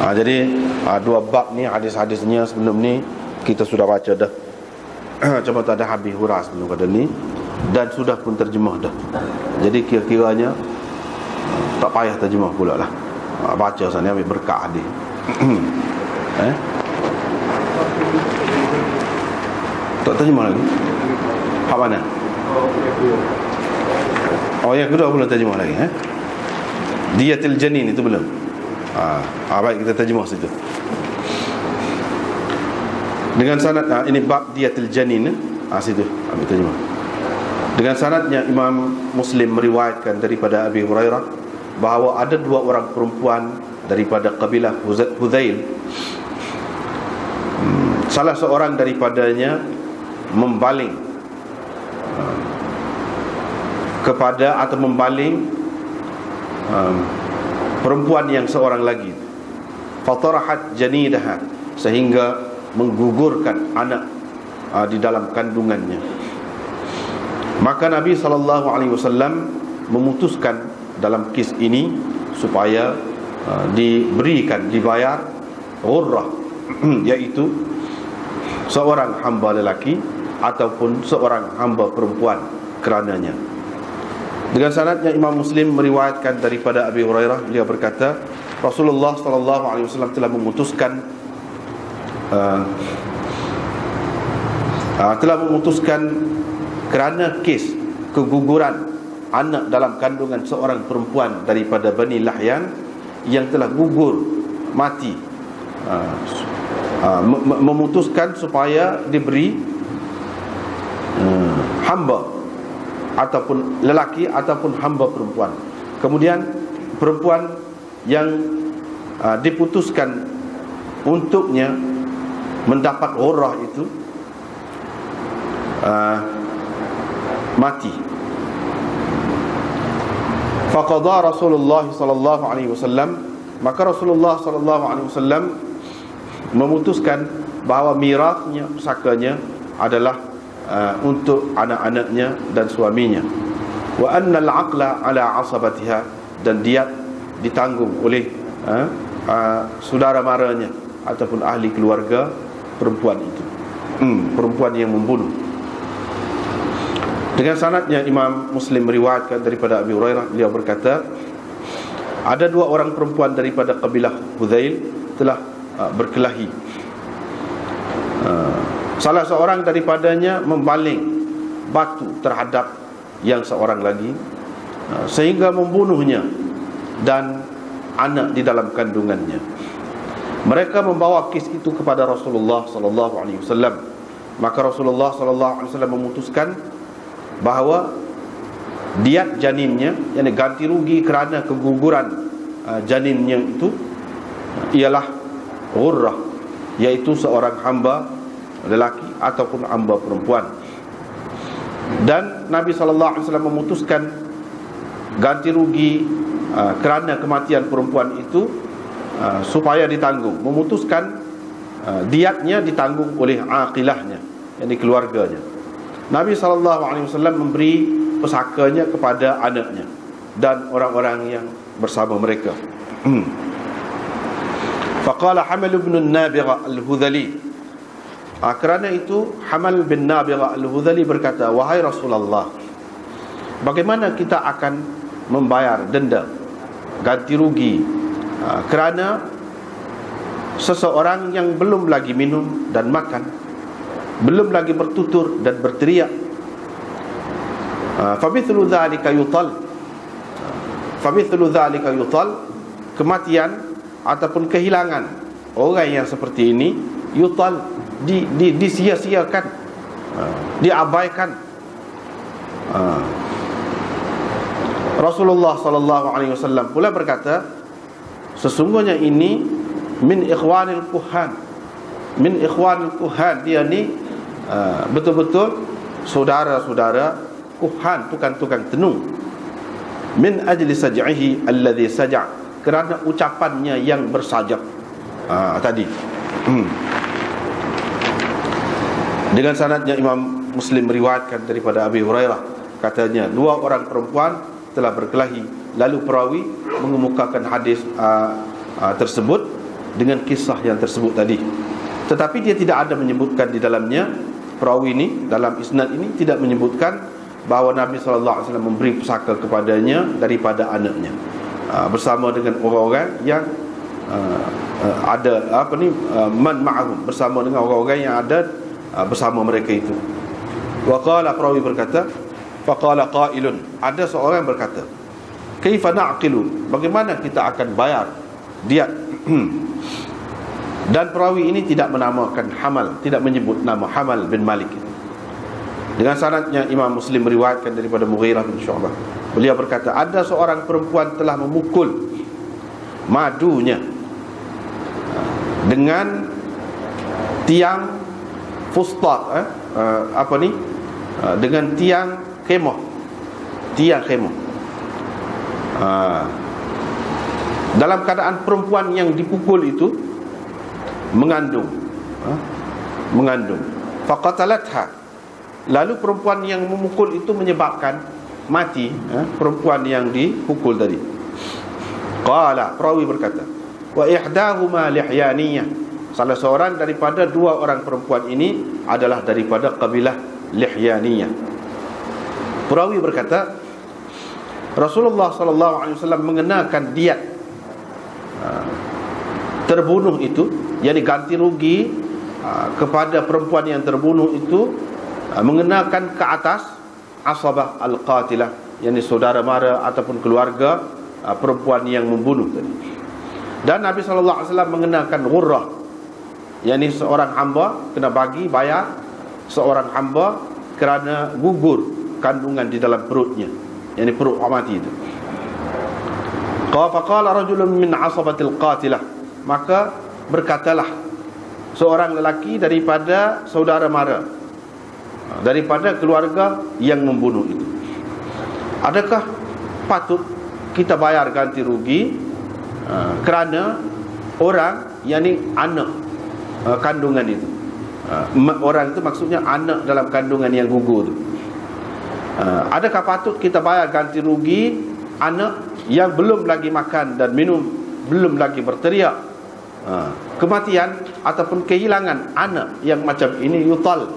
Jadi dua bab ni, hadis-hadisnya sebelum ni kita sudah baca dah. Cuma tak ada habis hurah sebelum pada ni, dan sudah pun terjemah dah. Jadi kira-kiranya tak payah terjemah pula lah. Baca sana ambil berkah hadis. Tak terjemah lagi. Hak mana? Oh, yang kedua belum terjemah lagi. Diyatil janin itu belum. Baik, kita terjemah situ. Dengan sanad ini bab diyatil janin, situ ambil terjemah. Dengan sanadnya Imam Muslim meriwayatkan daripada Abi Hurairah bahawa ada dua orang perempuan daripada kabilah Hudzail. Salah seorang daripadanya membaling kepada atau membaling perempuan yang seorang lagi, fatarahat janidaha, sehingga menggugurkan anak di dalam kandungannya. Maka Nabi SAW memutuskan dalam kes ini supaya dibayar ghurrah, iaitu seorang hamba lelaki ataupun seorang hamba perempuan kerananya. Dengan sanadnya Imam Muslim meriwayatkan daripada Abi Hurairah, beliau berkata Rasulullah SAW telah memutuskan kerana kes keguguran anak dalam kandungan seorang perempuan daripada Bani Lahyan yang telah gugur mati, memutuskan supaya diberi hamba ataupun lelaki ataupun hamba perempuan. Kemudian perempuan yang diputuskan untuknya mendapat ghurrah itu mati. Faqadha Rasulullah sallallahu alaihi wasallam, maka Rasulullah sallallahu alaihi wasallam memutuskan bahawa mirasnya, pusakanya adalah untuk anak-anaknya dan suaminya. Wa annal aqla ala asabatiha, dan diat ditanggung oleh saudara maranya ataupun ahli keluarga perempuan itu, perempuan yang membunuh. Dengan sanadnya Imam Muslim meriwayatkan daripada Abi Hurairah, beliau berkata ada dua orang perempuan daripada kabilah Hudzail telah berkelahi. Salah seorang daripadanya membaling batu terhadap yang seorang lagi, sehingga membunuhnya dan anak di dalam kandungannya. Mereka membawa kes itu kepada Rasulullah sallallahu alaihi wasallam. Maka Rasulullah sallallahu alaihi wasallam memutuskan bahawa diat janinnya, yakni ganti rugi kerana keguguran janinnya itu, ialah ghurrah, iaitu seorang hamba lelaki ataupun hamba perempuan. Dan Nabi SAW memutuskan ganti rugi kerana kematian perempuan itu supaya ditanggung, memutuskan diatnya ditanggung oleh aqilahnya, yakni keluarganya. Nabi SAW memberi pusakanya kepada anaknya dan orang-orang yang bersama mereka. Faqala Hamal bin Nabigha al-Hudhali, kerana itu Hamal bin Nabigha al-Hudhali berkata, wahai Rasulullah, bagaimana kita akan membayar denda ganti rugi kerana seseorang yang belum lagi minum dan makan, belum lagi bertutur dan berteriak. Famithlu dzalika yutal, famithlu dzalika yutal, kematian ataupun kehilangan orang yang seperti ini, yutal, disia-siakan, diabaikan. Rasulullah sallallahu alaihi wasallam pula berkata, sesungguhnya ini min ikhwanil kuhan, min ikhwanil kuhan, dia ni betul-betul saudara-saudara kuhan, tukang-tukang tenung. Min ajli saj'ihi alladhi saja', kerana ucapannya yang bersajak tadi. Dengan sanadnya Imam Muslim meriwayatkan daripada Abi Hurairah, katanya dua orang perempuan telah berkelahi, lalu perawi mengemukakan hadis tersebut dengan kisah yang tersebut tadi. Tetapi dia tidak ada menyebutkan di dalamnya, perawi ini dalam isnad ini tidak menyebutkan bahawa Nabi SAW memberi pusaka kepadanya daripada anaknya, bersama dengan orang-orang yang ada man ma'ahum, bersama dengan orang-orang yang ada bersama mereka itu. Wa qala, perawi berkata, faqala qailun, ada seorang berkata, kaifa na'qilu, bagaimana kita akan bayar diat? Dan perawi ini tidak menamakan Hamal, tidak menyebut nama Hamal bin Malik. Dengan sanadnya Imam Muslim meriwayatkan daripada Mughirah bin Syu'bah. Beliau berkata, ada seorang perempuan telah memukul madunya dengan tiang fustat, dengan tiang khemah, dalam keadaan perempuan yang dipukul itu mengandung. Faqatalatha, lalu perempuan yang memukul itu menyebabkan mati perempuan yang dipukul tadi. Qala, perawi berkata, wa ihdahuma lihyaniyah, salah seorang daripada dua orang perempuan ini adalah daripada kabilah Lihyaniyah. Perawi berkata, Rasulullah SAW mengenakan diat terbunuh itu, yakni ganti rugi kepada perempuan yang terbunuh itu, mengenakan ke atas asabah al-qatilah, yakni saudara mara ataupun keluarga perempuan yang membunuh tadi. Dan Nabi SAW mengenakan ghurrah, yakni seorang hamba kena bayar seorang hamba kerana gugur kandungan di dalam perutnya, yakni perut mati itu. Faqala rajulun min asabatil qatilah, maka berkatalah seorang lelaki daripada saudara mara, daripada keluarga yang membunuh itu, adakah patut kita bayar ganti rugi kerana orang, yakni anak kandungan itu? Orang itu maksudnya anak dalam kandungan yang gugur itu. Adakah patut kita bayar ganti rugi anak yang belum lagi makan dan minum, belum lagi berteriak? Kematian ataupun kehilangan anak yang macam ini yutal,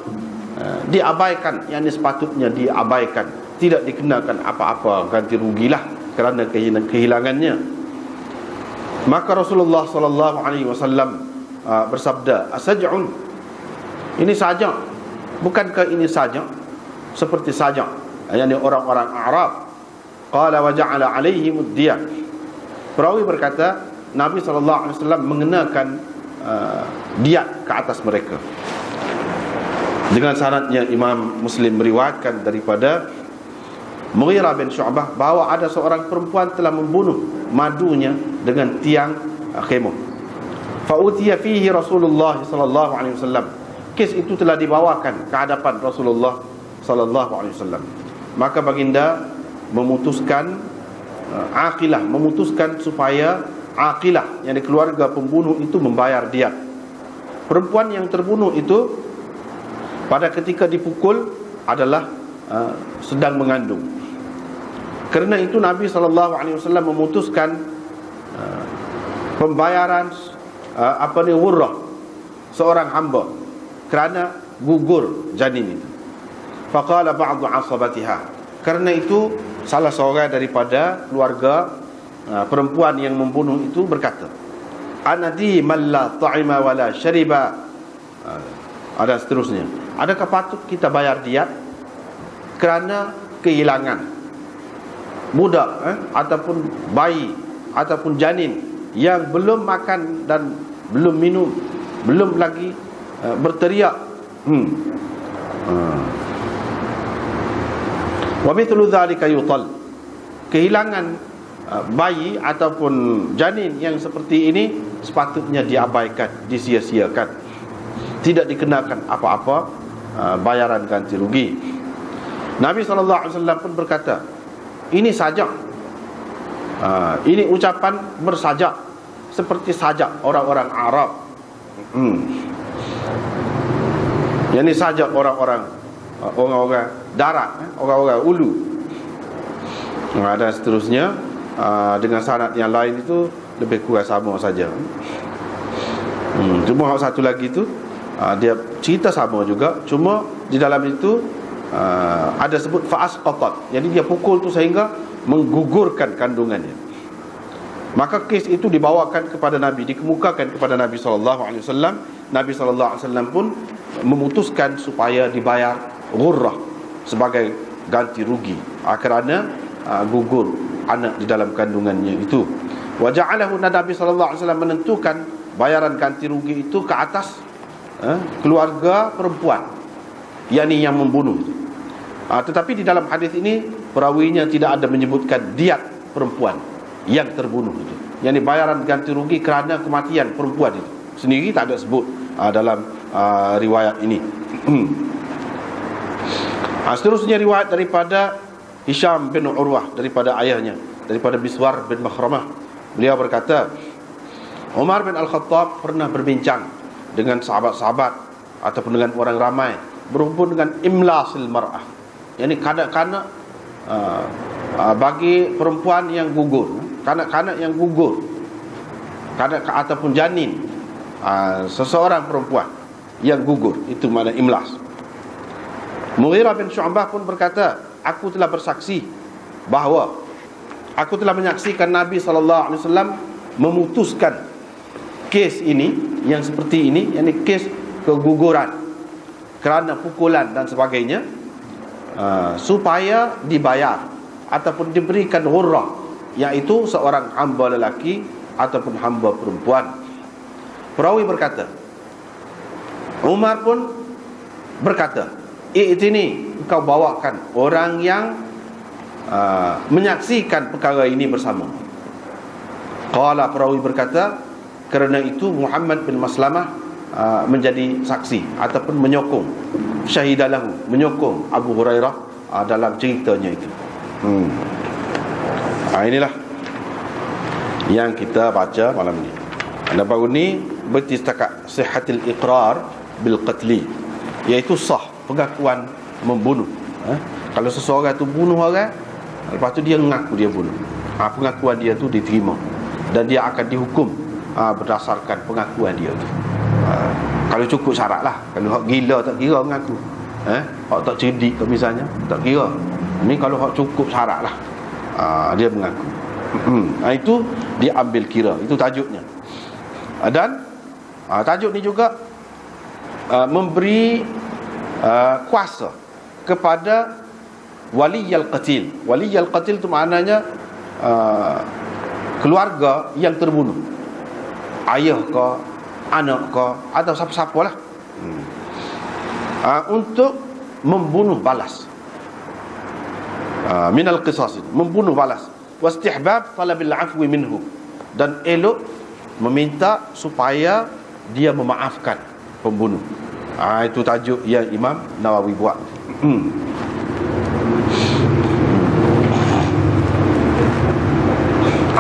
diabaikan, yang sepatutnya diabaikan, tidak dikenakan apa-apa ganti rugilah kerana kehilangannya. Maka Rasulullah SAW bersabda, asaj'un, ini sajak, bukankah ini sajak seperti sajak yakni orang-orang Arab? Qala wa ja'ala alaihim ad-diyah. Perawi berkata, Nabi SAW mengenakan diat ke atas mereka. Dengan sanadnya Imam Muslim meriwayatkan daripada Mughirah bin Syu'bah bahawa ada seorang perempuan telah membunuh madunya dengan tiang khemah. Fa utiya fihi Rasulullah sallallahu alaihi wasallam. Kes itu telah dibawakan ke hadapan Rasulullah sallallahu alaihi wasallam. Maka baginda memutuskan Aqilah, memutuskan supaya Aqilah, yang keluarga pembunuh itu membayar diat. Perempuan yang terbunuh itu pada ketika dipukul adalah sedang mengandung. Kerana itu Nabi SAW memutuskan pembayaran ghurrah seorang hamba kerana gugur janin itu. Faqala ba'du asabatiha, kerana itu salah seorang daripada keluarga perempuan yang membunuh itu berkata, anadi man la ta'ima wala syariba, ada seterusnya. Adakah patut kita bayar diat kerana kehilangan budak ataupun bayi ataupun janin yang belum makan dan belum minum, belum lagi berteriak? Wa mithlu dzalika yutal, kehilangan bayi ataupun janin yang seperti ini sepatutnya diabaikan, disia-siakan, tidak dikenakan apa-apa bayaran ganti rugi. Nabi SAW pun berkata, ini sajak, ini ucapan bersajak seperti sajak orang-orang Arab. Yang ini sajak orang-orang darat, orang-orang ulu. Dan seterusnya, dengan sanad yang lain itu lebih kurang sama saja. Cuma satu lagi tu dia cerita sama juga, cuma di dalam itu ada sebut fa'asqatat. Jadi dia pukul tu sehingga menggugurkan kandungannya. Maka kes itu dibawakan kepada Nabi, dikemukakan kepada Nabi SAW. Nabi SAW pun memutuskan supaya dibayar ghurrah sebagai ganti rugi kerana gugur anak di dalam kandungannya itu. Wa ja'alahu, Nabi SAW menentukan bayaran ganti rugi itu ke atas keluarga perempuan, yakni yang membunuh itu. Tetapi di dalam hadis ini perawinya tidak ada menyebutkan diat perempuan yang terbunuh itu, yakni bayaran ganti rugi kerana kematian perempuan itu sendiri tak ada sebut dalam riwayat ini. Seterusnya riwayat daripada Hisham bin Urwah, daripada ayahnya, daripada Biswar bin Makhramah. Beliau berkata, Umar bin Al-Khattab pernah berbincang dengan sahabat-sahabat ataupun dengan orang ramai berhubung dengan imlasil mar'ah, yakni kanak-kanak bagi perempuan yang gugur, kanak-kanak yang gugur, kanak ataupun janin seseorang perempuan yang gugur, itu makna imlas. Mughirah bin Syu'bah pun berkata, aku telah bersaksi bahawa aku telah menyaksikan Nabi SAW memutuskan kes ini yang seperti ini, yakni kes keguguran kerana pukulan dan sebagainya, supaya dibayar ataupun diberikan ghurrah, iaitu seorang hamba lelaki ataupun hamba perempuan. Perawi berkata, Umar pun berkata, i'tini, engkau bawakan orang yang menyaksikan perkara ini bersama. Qala, perawi berkata, kerana itu Muhammad bin Maslamah menjadi saksi ataupun menyokong, syahidalahu, menyokong Abu Hurairah dalam ceritanya itu. Inilah yang kita baca malam ini. Dan baru ni berarti setakat sihatil iqrar bil qatli, iaitu sah pengakuan membunuh. Kalau seseorang tu bunuh orang, lepas tu dia mengaku dia bunuh, pengakuan dia tu diterima dan dia akan dihukum berdasarkan pengakuan dia tu. Kalau cukup syarat lah. Kalau hak gila tak kira mengaku, hak tak cerdik ke misalnya, tak kira. Ni kalau hak cukup syarat lah, dia mengaku. Itu diambil kira, itu tajuknya. Dan tajuk ni juga memberi kuasa kepada waliyal qatil. Waliyal qatil tu maknanya keluarga yang terbunuh, ayah ke, anak ke, atau siapa-siapa lah, untuk membunuh balas, minal qisas, membunuh balas, wastihbab talabil afwi minhu, dan elok meminta supaya dia memaafkan pembunuh. Itu tajuk yang Imam Nawawi buat.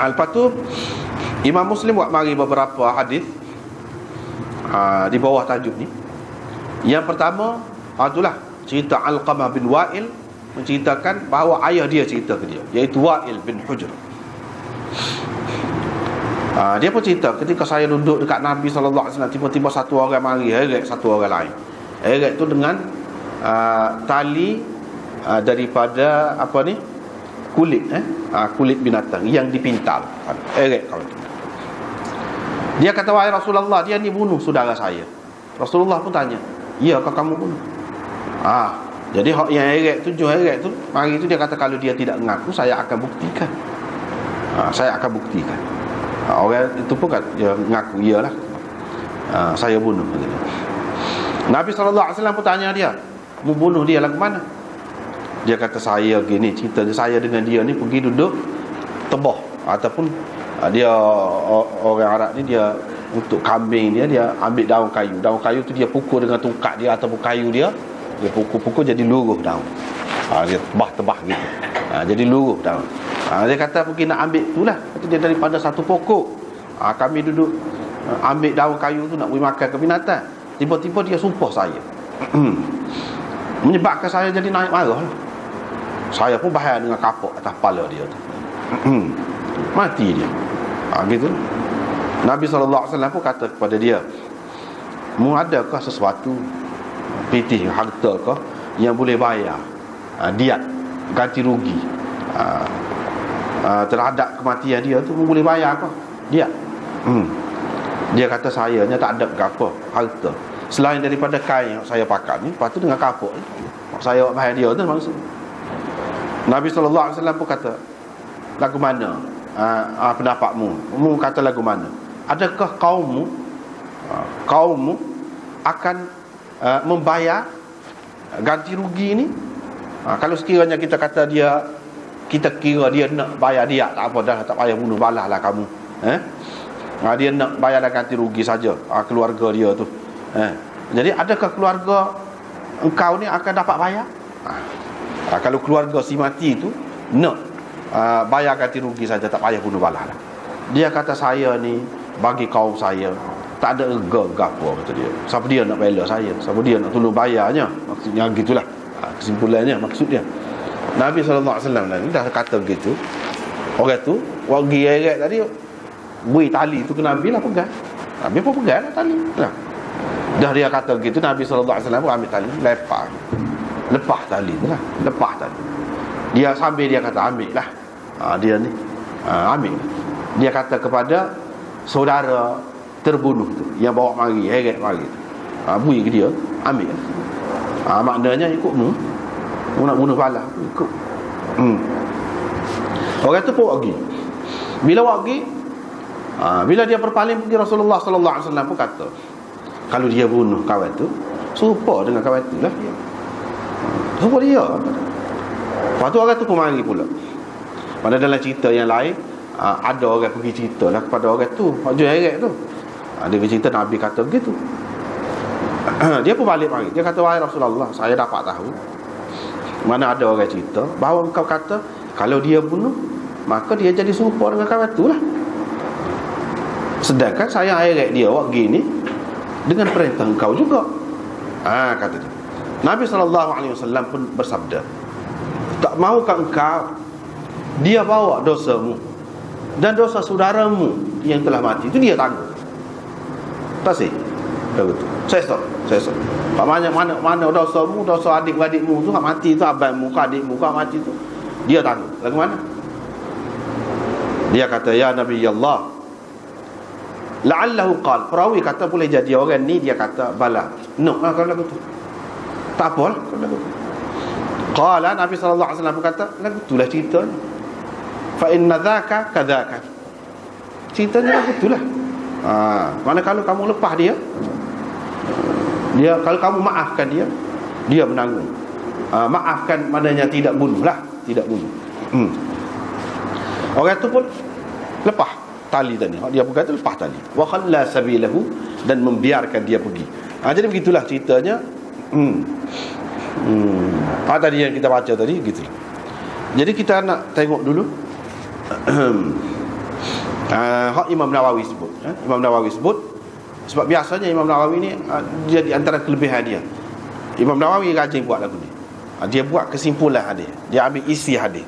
Lepas tu Imam Muslim buat mari beberapa hadis di bawah tajuk ni. Yang pertama itulah cerita Alqamah bin Wa'il, menceritakan bahawa ayah dia cerita ke dia, iaitu Wa'il bin Hujr. Dia pun cerita, ketika saya duduk dekat Nabi SAW, tiba-tiba satu orang mari heret satu orang lain. Heret tu dengan tali daripada apa ni, kulit kulit binatang yang dipintal. Heret kalau tu. Dia kata, wahai Rasulullah, dia ni bunuh saudara saya. Rasulullah pun tanya, ya kau kamu bunuh? Jadi hak yang heret tu, heret tu, mari tu dia kata, kalau dia tidak mengaku, saya akan buktikan. Saya akan buktikan. Orang itu pun kan dia mengaku, iyalah, saya bunuh. Nabi SAW pun tanya dia, membunuh dia lah ke mana? Dia kata, saya gini, cerita saya dengan dia ni pergi duduk tebah, ataupun dia orang Arab ni, dia untuk kambing dia ambil daun kayu. Daun kayu tu dia pukul dengan tungkat dia ataupun kayu dia pukul jadi luruh daun. Dia tebah gitu. Jadi luruh daun. Dia kata pergi nak ambil tu lah. Dia daripada satu pokok. Kami duduk ambil daun kayu tu nak beri makan ke binatang. Tiba-tiba dia sumpah saya. Menyebabkan saya jadi naik marah lah. Saya pun bahaya dengan kapok atas kepala dia tu. Mati dia. Gitu. Nabi SAW pun kata kepada dia, mu adakah sesuatu pitih harta kah yang boleh bayar diat ganti rugi terhadap kematian dia tu, mu boleh bayar kah diat? Dia kata saya ni tak ada apa harta selain daripada kain yang saya pakai ni, lepas tu dengan kapuk saya bayar dia tu maksud. Nabi SAW pun kata, lagu mana pendapatmu? Mu kata lagu mana? Adakah kaummu akan membayar ganti rugi ni? Kalau sekiranya kita kata kita kira dia nak bayar dia, tak apa dah, tak payah bunuh balah lah kamu. Dia nak bayar ganti rugi saja keluarga dia tu. Jadi adakah keluarga engkau ni akan dapat bayar? Kalau keluarga si mati tu nak bayar ganti rugi saja, tak payah bunuh balah lah. Dia kata saya ni bagi kaum saya tak ada apa kata dia. Siapa dia nak bela saya? Siapa dia nak tolong bayarnya? Maksudnya gitulah. Kesimpulannya maksudnya. Nabi SAW ni dah kata begitu. Orang tu wagi eret tadi bui tali tu ke Nabi lah, pegang. Nabi pun pegang lah tali. Dah dia kata begitu, Nabi SAW pun ambil tali, lepas tali tu lah. Lepas tali. Dia sambil dia kata ambil lah. Dia ni ambil. Dia kata kepada saudara terbunuh tu yang bawa mari, heret mari tu, bui ke dia, ambil. Maknanya ikutmu, mu nak bunuh balah, ikut. Orang tu pun pergi. Bila pergi, bila dia berpaling pergi, Rasulullah SAW pun kata, kalau dia bunuh kawan tu, serupa dengan kawan tu lah dia. Serupa dia. Lepas tu orang tu pun mari pula. Pada dalam cerita yang lain, ada orang pergi cerita lah kepada orang tu, Hajjul heret tu. Dia bercerita Nabi kata begitu. Dia pun balik mari. Dia kata, wahai Rasulullah, saya dapat tahu mana ada orang cerita bahawa engkau kata kalau dia bunuh maka dia jadi serupa dengan kawan tu lah. Sedangkan saya heret dia waktu ni dengan perintah engkau juga. Kata dia. Nabi SAW pun bersabda, tak mahukah engkau dia bawa dosamu dan dosa saudaramu yang telah mati itu dia tanggung? Tak sih? Betul. Saya stop. Pak mana dosamu, dosa adik-adikmu tu hak mati tu, abangmu, adikmu hak mati tu dia tanggung. Lagu mana? Dia kata, ya Nabi Allah, la'allahu qal. Perawi kata boleh jadi orang ni dia kata bala. No, kalau lagu tu. Tak apalah kalau lagu tu. Qala, Nabi SAW kata, lagu itulah ceritanya. Fa inna dzaka kadzaka. Ceritanya lagu itulah. Mana kalau kamu lepas dia, kalau kamu maafkan dia menanggung. Maafkan maknanya tidak bunuh lah, tidak bunuh. Orang tu pun lepas tali tadi. Dia pun kata lepas tali. Wa khalla sabilahu, dan membiarkan dia pergi. Jadi begitulah ceritanya. Tadi yang kita baca tadi gitu. Jadi kita nak tengok dulu hak Imam Nawawi sebut. Imam Nawawi sebut sebab biasanya Imam Nawawi ni dia di antara kelebihan dia. Imam Nawawi rajin buat lagu ni. Dia buat kesimpulan hadis. Dia ambil isi hadis,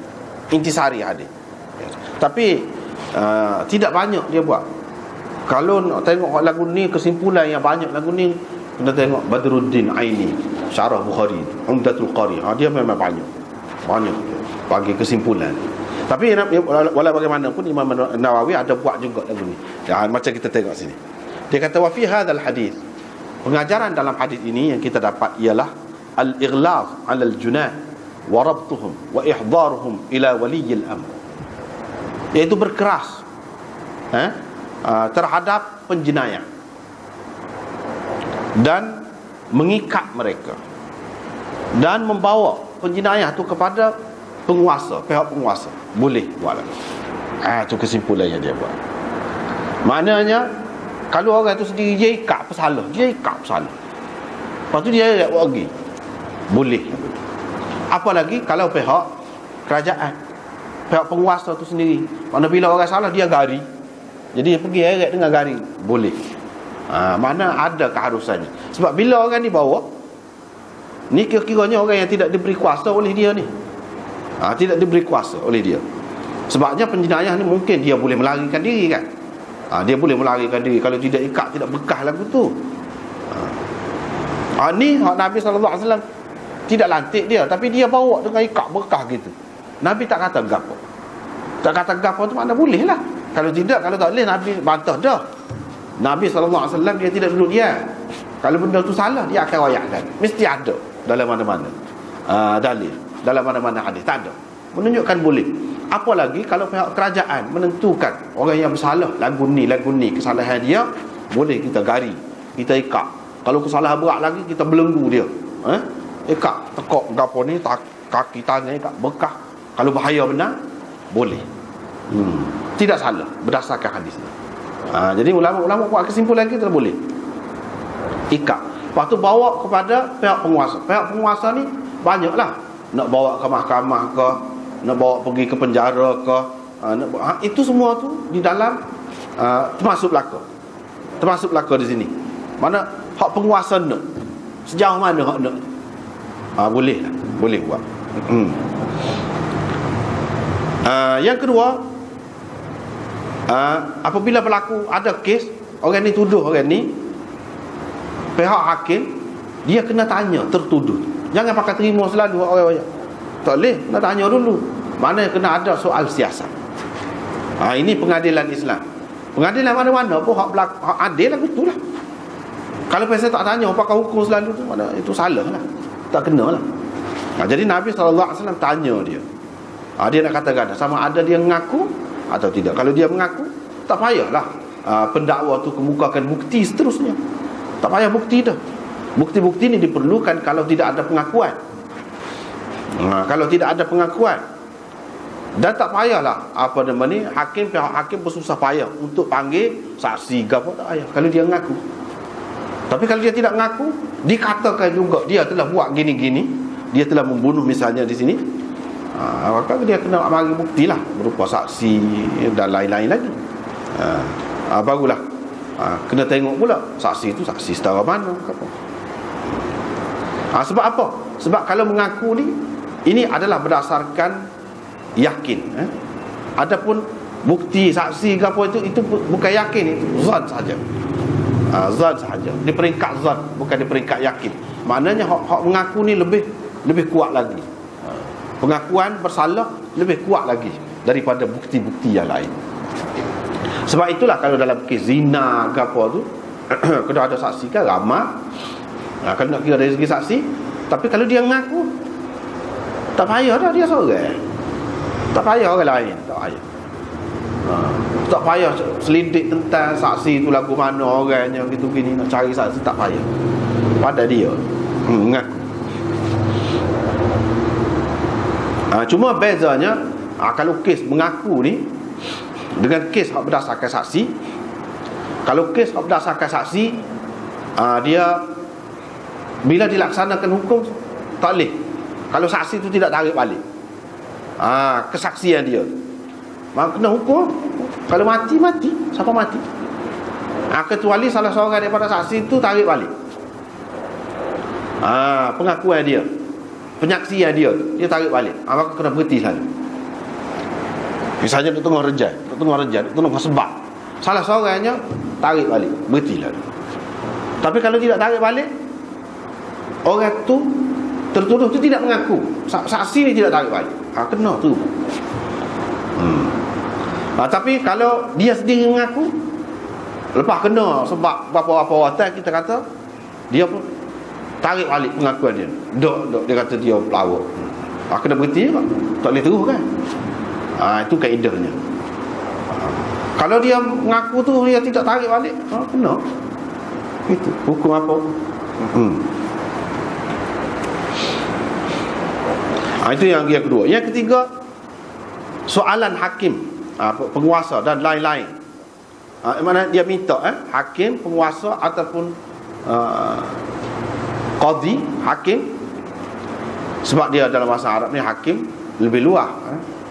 intisari hadis. Tapi tidak banyak dia buat. Kalau nak tengok lagu ni kesimpulan yang banyak lagu ni, kena tengok Badruddin Aini Syarah Bukhari, Umdatul Qari. Dia memang banyak bagi kesimpulan. Tapi walau bagaimanapun Imam Nawawi ada buat juga lagu ni. Macam kita tengok sini. Dia kata wa fi hadzal hadis. Pengajaran dalam hadis ini yang kita dapat ialah al-ighlaz 'ala al-junah wa rabtuhum wa ihdaruhum ila waliyil amr. Iaitu berkeras terhadap penjenayah dan mengikat mereka dan membawa penjenayah tu kepada penguasa, pihak penguasa. Boleh buat lagi. Itu kesimpulan yang dia buat. Maknanya kalau orang tu sendiri dia ikat bersalah, lepas tu dia buat lagi, boleh. Apalagi kalau pihak kerajaan, pihak penguasa tu sendiri. Mana bila orang salah dia gari, jadi dia pergi heret dengan gari, boleh. Mana ada keharusannya. Sebab bila orang ni bawa ni, kira-kiranya orang yang tidak diberi kuasa oleh dia ni, tidak diberi kuasa oleh dia. Sebabnya penjenayah ni mungkin dia boleh melarikan diri kan. Dia boleh melarikan diri kalau tidak ikat, tidak bekah lagu tu. Ni Nabi SAW tidak lantik dia, tapi dia bawa dengan ikat berkah gitu. Nabi tak kata gapo. Tak kata gapo tu mana boleh lah. Kalau tidak, kalau tak boleh, Nabi bantah dah. Nabi SAW dia tidak duduk dia. Kalau benda tu salah, dia akan wayakkan. Mesti ada dalam mana-mana dalil, dalam mana-mana hadis. Tak ada, menunjukkan boleh. Apalagi kalau pihak kerajaan menentukan orang yang bersalah, lagu ni kesalahan dia, boleh kita gari, kita ikat. Kalau kesalahan berat lagi, kita belenggu dia, ikat, tekuk gapo ni, kaki tangan ikat bekah. Kalau bahaya benar, boleh. Tidak salah berdasarkan hadis. Jadi ulama-ulama buat kesimpulan kita boleh ikat. Lepas tu bawa kepada pihak penguasa. Pihak penguasa ni banyaklah. Nak bawa ke mahkamah ke, nak bawa pergi ke penjara ke, itu semua tu di dalam termasuk belaka di sini. Mana hak penguasa nak, sejauh mana hak nak, boleh lah, boleh buat. Yang kedua, apabila berlaku ada kes, orang ni tuduh orang ni, pihak hakim dia kena tanya tertuduh. Jangan pakai terima selalu orang-orang. Tak boleh, nak tanya dulu. Mana kena ada soal siasat. Ini pengadilan Islam. Pengadilan mana-mana pun hak adil lah, betul lah. Kalau pasal tak tanya pakai hukum selalu tu, mana itu salah lah, tak kena lah. Jadi Nabi SAW tanya dia. Dia nak katakan sama ada dia mengaku atau tidak. Kalau dia mengaku, tak payahlah pendakwa tu kemukakan bukti seterusnya. Tak payah bukti dah. Bukti-bukti ni diperlukan kalau tidak ada pengakuan. Kalau tidak ada pengakuan, dan tak payahlah pihak hakim bersusah payah untuk panggil saksi ke apa, tak payah kalau dia mengaku. Tapi kalau dia tidak mengaku, dikatakan juga dia telah buat gini-gini, dia telah membunuh misalnya di sini, maka dia kena bagi bukti lah, berupa saksi dan lain-lain lagi. Barulah kena tengok pula saksi itu saksi setara mana apa. Sebab apa? Sebab kalau mengaku ni, ini adalah berdasarkan yakin. Adapun bukti saksi ke apa itu bukan yakin, itu zan saja. Zan saja. Di peringkat zan, bukan di peringkat yakin. Maknanya hak mengaku ni lebih kuat lagi. Pengakuan bersalah lebih kuat lagi daripada bukti-bukti yang lain. Sebab itulah kalau dalam kes zina ke apa tu, kena ada saksi kan ramai. Kalau nak kira dari segi saksi. Tapi kalau dia mengaku, tak payah dah dia seorang. Tak payah orang lain, tak payah. Tak payah selidik tentang saksi tu lagu mana orangnya gitu gini, nak cari saksi, tak payah. Pada dia mengaku. Cuma bezanya kalau kes mengaku ni dengan kes hak berdasarkan saksi. Kalau kes hak berdasarkan saksi, dia bila dilaksanakan hukum tak boleh kalau saksi itu tidak tarik balik kesaksian dia, maka kena hukum. Kalau mati, siapa mati, kecuali salah seorang daripada saksi itu tarik balik pengakuan dia, penyaksian dia tarik balik, maka kena berhenti selalu. Misalnya duk tengah rejal, duk tengah sebab salah seorangnya tarik balik, berhenti lalu. Tapi kalau tidak tarik balik, orang tu tertuduh tu tidak mengaku, saksi ni tidak tarik balik, kena tu. Tapi kalau dia sendiri mengaku, lepas kena sebab apa-apa watan, kita kata dia pun tarik balik pengakuan dia. Dia kata dia pelawak, kena berhenti juga, tak boleh terus kan. Itu kaedahnya. Kalau dia mengaku tu dia tidak tarik balik, kena. Itu hukum apa? Itu yang kedua. Yang ketiga, soalan hakim, penguasa dan lain-lain. Mana dia minta hakim, penguasa ataupun qadhi, hakim. Sebab dia dalam bahasa Arab ni hakim lebih luas.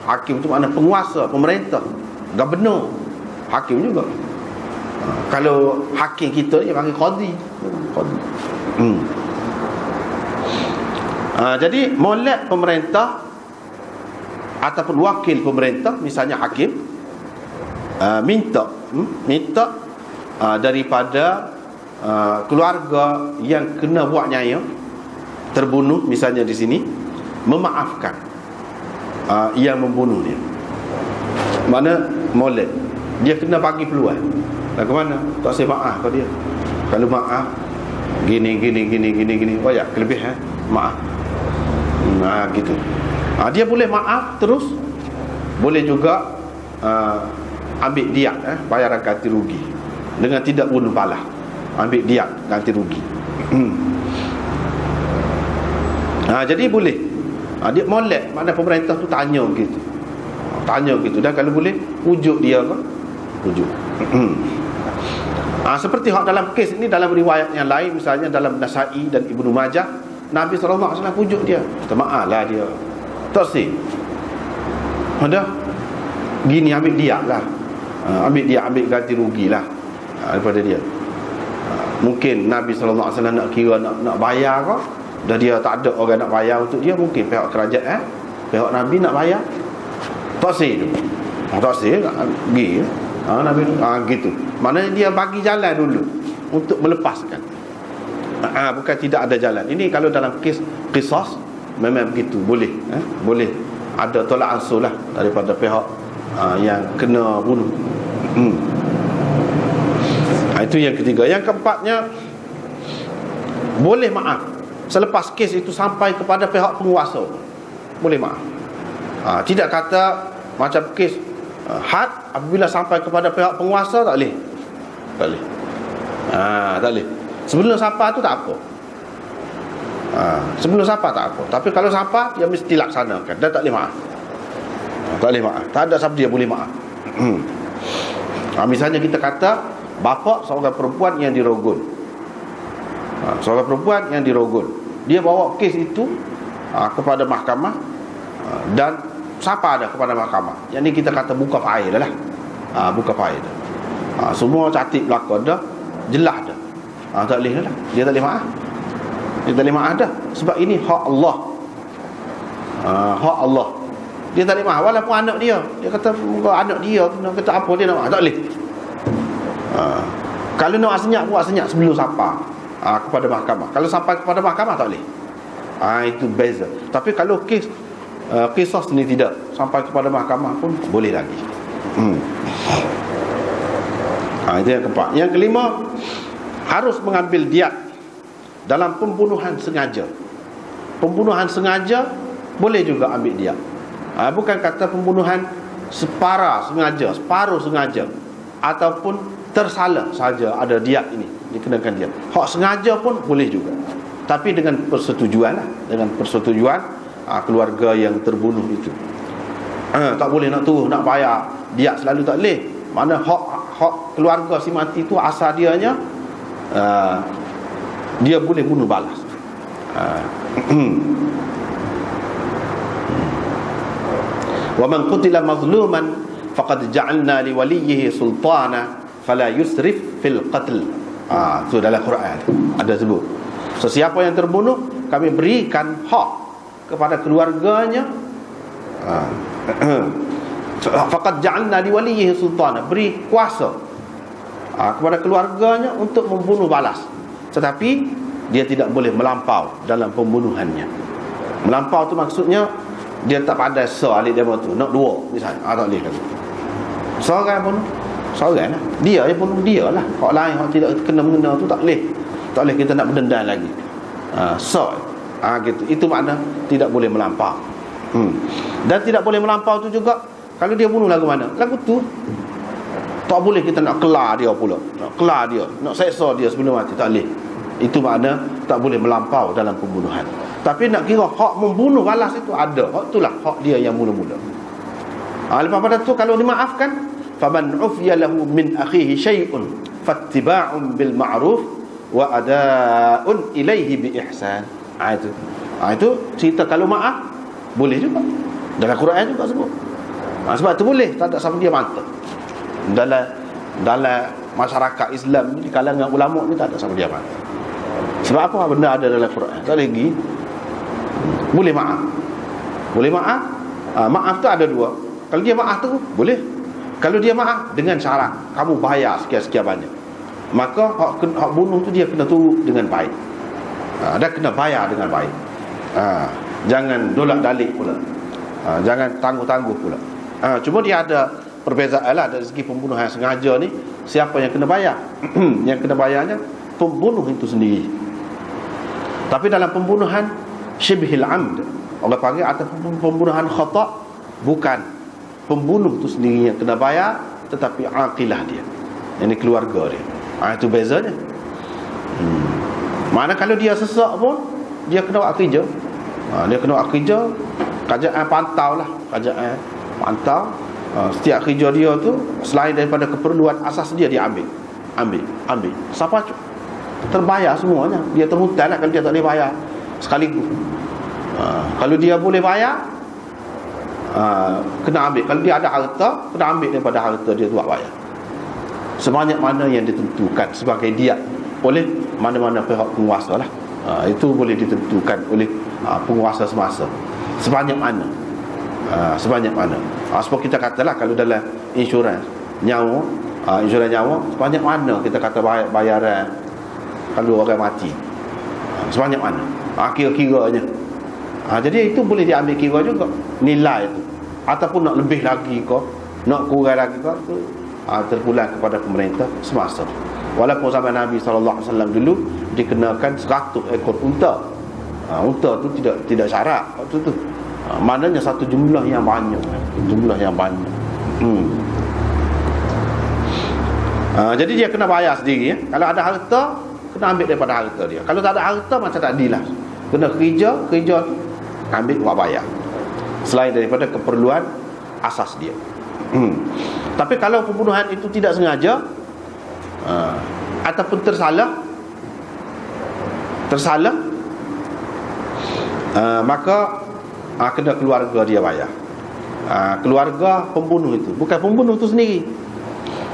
Hakim tu makna penguasa, pemerintah, gubernur, hakim juga. Kalau hakim kita dia panggil qadhi. Jadi molek pemerintah ataupun wakil pemerintah, misalnya hakim, minta daripada keluarga yang kena buat nyaya, terbunuh misalnya di sini, memaafkan yang membunuh dia. Mana molek, dia kena bagi peluang. Dan ke mana? Tak saya maaf kau dia. Kalau maaf gini, oh ya, kelebihan maaf. Gitu. Dia boleh maaf terus, boleh juga ambil diat, bayaran ganti rugi dengan tidak bunuh balas. Ambil diat ganti rugi. Jadi boleh. Dia molek, mana pemerintah tu tanya gitu. Dan kalau boleh ujuk dia ke? Ujuk. Seperti hak dalam kes ini, dalam riwayat yang lain, misalnya dalam Nasa'i dan Ibnu Majah, Nabi SAW ujuk dia. Minta maaf lah dia. Tak sih. Ada gini, ambil diat lah. Ambil ganti rugi lah daripada dia. Mungkin Nabi SAW nak kira nak bayar ke, dah dia tak ada orang nak bayar untuk dia, mungkin pihak kerajaan, pihak Nabi nak bayar. Tak sih tu. Tak sih pergi Nabi gitu. Maknanya dia bagi jalan dulu untuk melepaskan. Bukan tidak ada jalan. Ini kalau dalam kes qisas memang begitu, boleh boleh ada tolak ansur lah daripada pihak yang kena bunuh. Itu yang ketiga. Yang keempatnya, boleh maaf selepas kes itu sampai kepada pihak penguasa. Boleh maaf. Tidak kata macam kes had, apabila sampai kepada pihak penguasa tak boleh. Tak boleh. Tak boleh. Sebelum sampai tu tak apa. Sebelum sampai tak apa. Tapi kalau sampai, dia mesti laksanakan. Dan tak boleh maaf. Tak boleh maaf. Tak ada siapa dia boleh maaf. Misalnya kita kata bapa seorang perempuan yang dirogol. Seorang perempuan yang dirogol, dia bawa kes itu kepada mahkamah, dan siapa ada kepada mahkamah. Yang ni kita kata buka fail lah. Buka fail. Semua catik belakang dah, jelas dah. Tak boleh lah. Dia tak boleh maaf. Dia tak boleh maaf dah. Sebab ini hak Allah. Hak Allah. Dia tak boleh maaf. Walaupun anak dia, dia kata anak dia kata apa, dia nak maaf. Tak boleh. Kalau nak senyap, buat senyap sebelum sampai kepada mahkamah. Kalau sampai kepada mahkamah tak boleh. Itu beza. Tapi kalau kisah ni tidak sampai kepada mahkamah pun boleh lagi. Itu yang keempat. Yang kelima, harus mengambil diat dalam pembunuhan sengaja. Pembunuhan sengaja boleh juga ambil diat. Bukan kata pembunuhan separuh sengaja, ataupun tersalah saja ada diat ini dikenakan diat. Hak sengaja pun boleh juga, tapi dengan persetujuan lah. Dengan persetujuan keluarga yang terbunuh itu. Tak boleh nak turuh nak bayar diat selalu, tak boleh. Mana hak keluarga si mati itu asal dianya dia boleh bunuh balas. Wa man qutila mazluman faqad ja'alna li waliyhi sultana fala yusrif fil qatl. Itu dalam Quran ada sebut. Sesiapa yang terbunuh, kami berikan hak kepada keluarganya. Faqad ja'alna li waliyhi sultana, beri kuasa kepada keluarganya untuk membunuh balas. Tetapi dia tidak boleh melampau dalam pembunuhannya. Melampau tu maksudnya dia tak pandai sealik dia tu, nak dua misalnya, tak boleh kata. Seorang pun seorang lah, dia yang bunuh dia lah. Hak lain, hak tidak kena-mengena tu tak boleh. Tak boleh kita nak berdendam lagi. Gitu. Itu makna tidak boleh melampau. Dan tidak boleh melampau tu juga kalau dia bunuh lagu mana? Lagu tu tak boleh kita nak kelar dia pula. Nak kelar dia, nak seksa dia sebelum mati, tak boleh. Itu makna tak boleh melampau dalam pembunuhan. Tapi nak kira hak membunuh balas itu ada. Hak itulah hak dia yang mula-mula. Lepas pada tu kalau dimaafkan, faman ufiya lahu min akhihi syai'un fattiba'un bil ma'ruf wa ada'un ilaihi bi ihsan. Itu cerita kalau maaf boleh juga. Dalam Quran juga sebut. Sebab tu boleh, tak ada siapa dia mantap. Dalam masyarakat Islam ni, di kalangan ulama ni tak ada siapa dia mantap. Sebab apa? Benda ada dalam Quran. Tak lagi boleh maaf. Boleh maaf. Maaf tu ada dua. Kalau dia maaf tu boleh. Kalau dia maaf dengan syarat kamu bayar sekian-sekian banyak. maka hak bunuh tu dia kena turut dengan baik. Dia kena bayar dengan baik. Jangan dolak dalik pula. Jangan tangguh-tangguh pula. Cuma dia ada perbezaan lah dari segi pembunuhan sengaja ni. Siapa yang kena bayar? Yang kena bayarnya pembunuh itu sendiri. Tapi dalam pembunuhan syibhil amd, orang panggil, atau pembunuhan khata', bukan pembunuh itu sendiri yang kena bayar, tetapi aqilah dia, ini keluarga dia. Itu bezanya. Mana kalau dia sesak pun dia kena buat kerja. Dia kena buat kerja, kerajaan pantau lah, kerajaan pantau. Setiap kerja dia tu, selain daripada keperluan asas dia ambil. Siapa terbayar semuanya. Dia terhutan lah kalau dia tak boleh bayar sekaligus. Kalau dia boleh bayar, kena ambil. Kalau dia ada harta, kena ambil daripada harta dia tu buat bayar. Sebanyak mana yang ditentukan sebagai diat oleh mana-mana pihak penguasa lah. Itu boleh ditentukan oleh penguasa semasa. Sebanyak mana. Sebanyak mana. Sebab kita katalah kalau dalam insurans nyawa, insurans nyawa, sebanyak mana kita kata bayaran kalau orang mati, sebanyak mana, kira-kiranya. Jadi itu boleh diambil kira juga nilai itu, ataupun nak lebih lagi ke, nak kurang lagi ke, itu terpulang kepada pemerintah semasa. Walaupun zaman Nabi SAW dulu dikenakan 100 ekor unta. Unta tu tidak syarat waktu tu. Maknanya satu jumlah yang banyak. Jadi dia kena bayar sendiri ya. Kalau ada harta, kena ambil daripada harta dia. Kalau tak ada harta, macam tak adil lah. Kena kerja tu ambil buat bayar, selain daripada keperluan asas dia. Tapi kalau pembunuhan itu tidak sengaja, ataupun tersalah, maka kena keluarga dia bayar. Keluarga pembunuh itu, bukan pembunuh itu sendiri.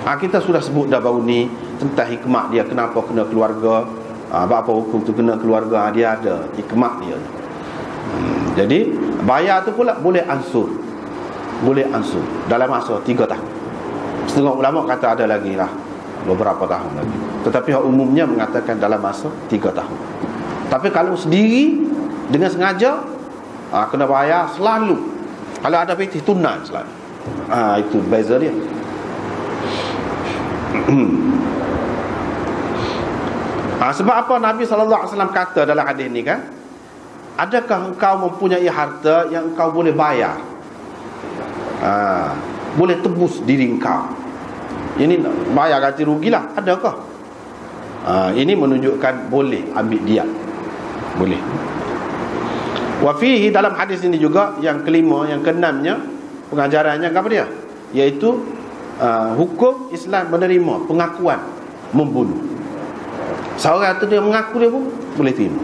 Kita sudah sebut dah baru ni tentang hikmah dia, kenapa kena keluarga, apa hukum tu kena keluarga. Dia ada hikmah dia. Jadi bayar tu pula boleh ansur dalam masa 3 tahun. Setengah ulama kata ada lagi lah beberapa tahun lagi, tetapi umumnya mengatakan dalam masa 3 tahun. Tapi kalau sendiri dengan sengaja, kena bayar selalu. Kalau ada peti tunai selalu. Itu beza dia. Sebab apa Nabi SAW kata dalam hadis ni kan, adakah engkau mempunyai harta yang engkau boleh bayar, boleh tebus diri engkau, ini bayar ganti rugi lah, adakah? Ini menunjukkan boleh ambil diat, boleh. Wa fihi, dalam hadis ini juga yang kelima, yang keenamnya, pengajarannya apa dia? Iaitu hukum Islam menerima pengakuan membunuh. Seorang tu dia mengaku, dia pun boleh terima.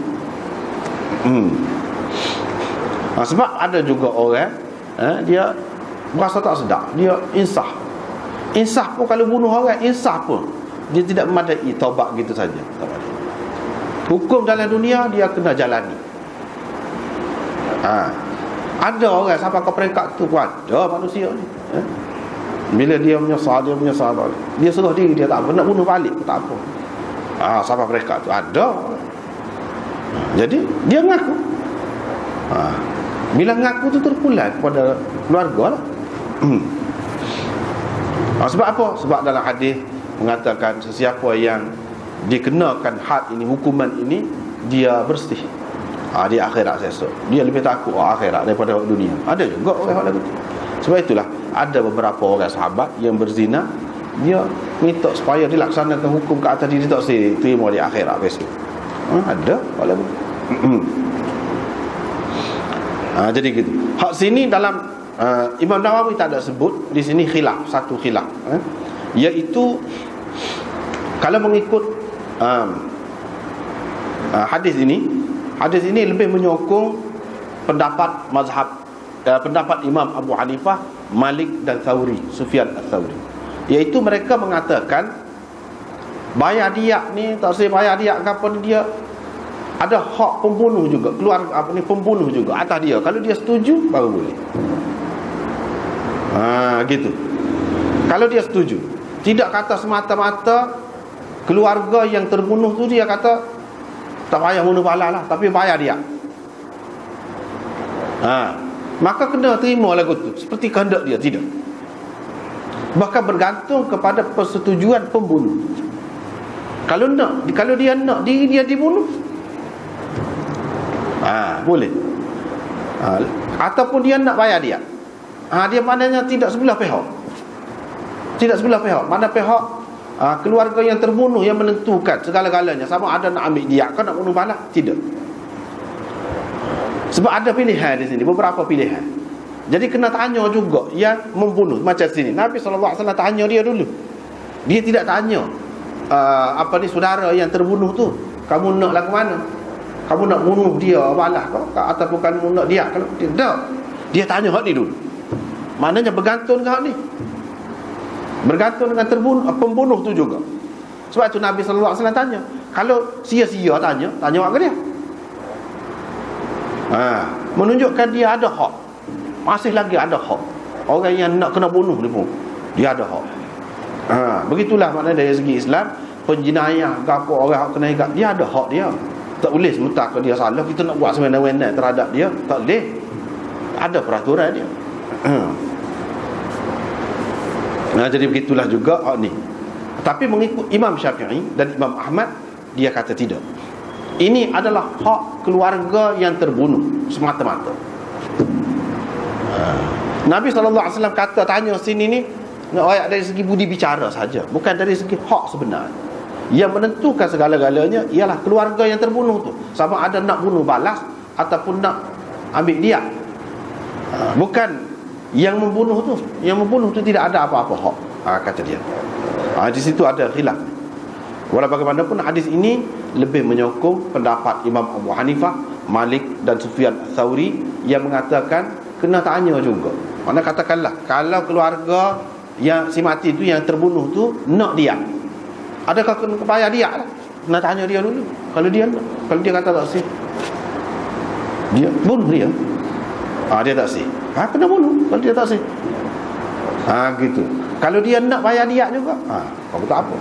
Sebab ada juga orang dia berasa tak sedap, dia insaf pun kalau bunuh orang, insaf pun dia tidak memadai taubat gitu saja. Hukum dalam dunia dia kena jalani. Ada orang sampai ke peringkat tu pun ada manusia ni. Bila dia menyesal, dia suruh diri dia tak apa, nak bunuh balik pun tak apa. Sampai peringkat tu ada. Jadi dia ngaku. Bila ngaku tu terpulang kepada keluarga lah. Sebab apa? Sebab dalam hadis mengatakan sesiapa yang dikenakan had ini, hukuman ini, dia bersih di akhirat esok. Dia lebih takut akhirat daripada dunia. Ada juga orang lagu tu. Sebab itulah ada beberapa orang sahabat yang berzina, dia minta supaya dilaksanakan hukum ke atas diri, tak terima di akhirat esok. Ada orang lagu. Jadi gitu. Hak sini dalam Imam Nawawi tak ada sebut di sini khilaf, satu khilaf, iaitu kalau mengikut hadis ini lebih menyokong pendapat mazhab, pendapat Imam Abu Hanifah, Malik dan Thawri, Sufyan al-Thawri, iaitu mereka mengatakan bayar diat ni tak usah bayar diat apa ni, dia ada hak pembunuh juga, keluar pembunuh juga atas dia. Kalau dia setuju baru boleh. Gitu. Kalau dia setuju, tidak kata semata-mata keluarga yang terbunuh tu dia kata tak payah bunuh bala lah, tapi bayar dia. Maka kena terima lagu tu seperti kehendak dia, tidak. Bahkan bergantung kepada persetujuan pembunuh. Kalau dia nak diri dia dibunuh, boleh. Ataupun dia nak bayar dia. Dia maknanya tidak sebelah pihak. Tidak sebelah pihak. Mana pihak keluarga yang terbunuh yang menentukan segala-galanya, sama ada nak ambil dia ke nak bunuh bala, tidak. Sebab ada pilihan di sini, beberapa pilihan. Jadi kena tanya juga yang membunuh. Macam sini Nabi SAW tanya dia dulu. Dia tidak tanya saudara yang terbunuh tu, kamu naklah ke mana? Kamu nak bunuh dia balas ke ataupun kamu nak dia? Kalau tidak, dia tanya hak ni dulu. Maknanya bergantung dengan hak ni, bergantung dengan pembunuh tu juga. Sebab tu Nabi SAW tanya. Kalau sia-sia tanya hak ke dia. Menunjukkan dia ada hak. Masih lagi ada hak. Orang yang nak kena bunuh ni pun dia ada hak. Begitulah maknanya dari segi Islam, penjenayah ke apa, orang hak kena ikat, dia ada hak dia. Tak boleh sementara dia salah kita nak buat semena-mena terhadap dia, tak boleh. Ada peraturan dia. Jadi begitulah juga hak ni. Tapi mengikut Imam Syafi'i dan Imam Ahmad, dia kata tidak. Ini adalah hak keluarga yang terbunuh semata-mata. Nabi SAW kata, tanya sini ni ayat dari segi budi bicara saja, bukan dari segi hak sebenarnya. Yang menentukan segala-galanya ialah keluarga yang terbunuh tu, sama ada nak bunuh balas ataupun nak ambil dia. Bukan yang membunuh tu. Yang membunuh tu tidak ada apa-apa hak, kata dia. Di situ ada khilaf. Walau bagaimanapun hadis ini lebih menyokong pendapat Imam Abu Hanifah, Malik dan Sufyan Tsauri yang mengatakan kena tanya juga. Mana katakanlah kalau keluarga yang si mati tu, yang terbunuh tu nak dia, adakah kena bayar dia lah? Kena tanya dia dulu. Kalau dia nak, kalau dia kata tak sih, dia bunuh dia. Dia tak sih, kena bunuh. Kalau dia tak sih, gitu. Kalau dia nak bayar dia juga, kamu tak apa.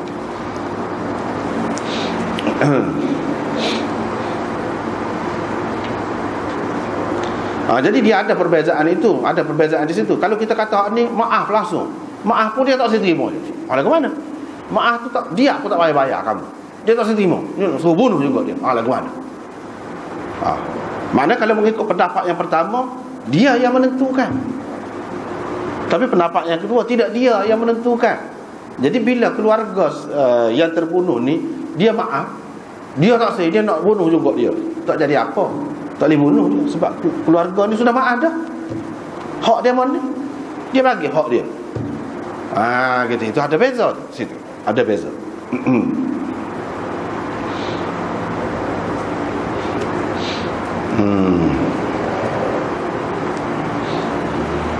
Jadi dia ada perbezaan itu, ada perbezaan di situ. Kalau kita kata ni maaf langsung, maaf pun dia tak terima. Ada ke mana? Maaf tu tak, dia pun tak bayar kamu, dia tak terima, dia suruh bunuh juga dia. Ada ke mana? Mana kalau mengikut pendapat yang pertama, dia yang menentukan. Tapi pendapat yang kedua, tidak dia yang menentukan. Jadi bila keluarga yang terbunuh ni, dia maaf, dia tak say, dia nak bunuh juga dia, tak jadi apa, tak boleh bunuh dia. Sebab keluarga ni sudah maaf dah. Hak dia mana? Dia bagi hak dia. Gitu. Itu ada beza situ. Ada beza.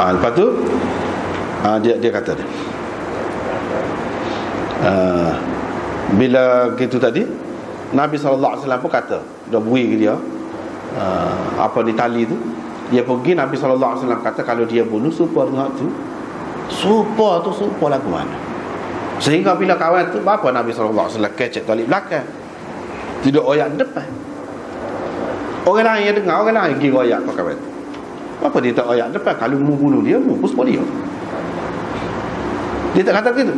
Lepas tu dia kata bila gitu tadi, Nabi SAW pun kata, dah beri ke dia apa ni tali tu, dia pergi. Nabi SAW kata kalau dia bunuh supaya dengan tu, supaya lagu mana. Sehingga bila kawan tu, apa Nabi SAW kecek tali belakang, tidak oyak depan. Orang lain yang dengar, orang lain pergi oyak ke kawan tu. Apa dia tak oyak depan? Kalau mau bunuh dia, supaya dia. Dia tak kata begitu.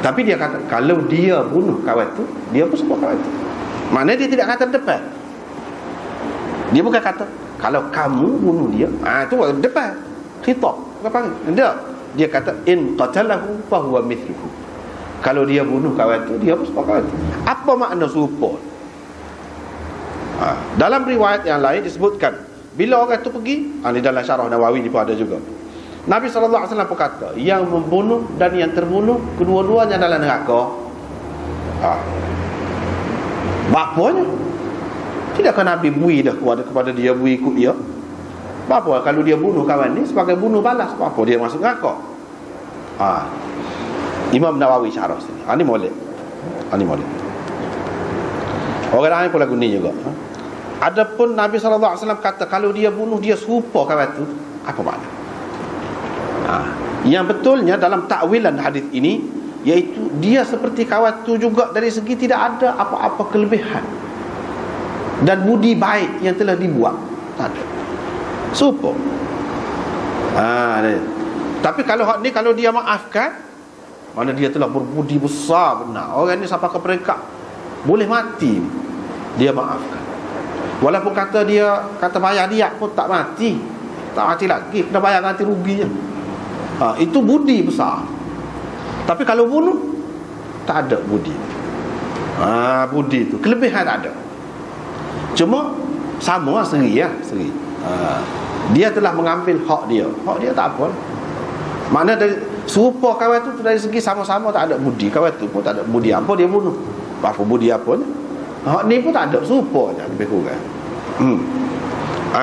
Tapi dia kata kalau dia bunuh kawan tu, dia pun support kawan tu. Maknanya dia tidak kata depan. Dia bukan kata kalau kamu bunuh dia, itu depan khitab, apa dia? Dia kata in qatalahu fa huwa mithluhu. Kalau dia bunuh kawan tu, dia pun support kawan tu. Apa makna support? Dalam riwayat yang lain disebutkan, bila orang tu pergi, di dalam syarah Nawawi ni pun ada juga, Nabi SAW pun kata, yang membunuh dan yang terbunuh, kedua-duanya dalam neraka. Bapanya, tidakkah Nabi bui dah kepada dia, bui ikut dia? Bapa kalau dia bunuh kawan ni sebagai bunuh balas, apa dia masuk neraka? Imam Nawawi syarah sini. Ini molek. Orang lain pun lagu ni juga. Adapun Nabi SAW kata kalau dia bunuh, dia serupa kawan tu, apa makna? Yang betulnya dalam takwilan hadis ini, iaitu dia seperti kawan tu juga dari segi tidak ada apa-apa kelebihan dan budi baik yang telah dibuat, tak ada. Super. Tapi kalau hak ni, kalau dia maafkan, mana dia telah berbudi besar benar. Orang ni sampai ke peringkat boleh mati, dia maafkan. Walaupun kata bayar dia pun tak mati lagi, kena bayar ganti rugi je. Itu budi besar. Tapi kalau bunuh, tak ada budi. Budi tu kelebihan tak ada. Cuma sama lah, seri. Dia telah mengambil hak dia tak apa. Makna dari serupa kawan tu dari segi sama-sama tak ada budi. Kawan tu pun tak ada budi apa, dia bunuh. Apa budi apa ni? Hak ni pun tak ada, serupa je lebih kurang.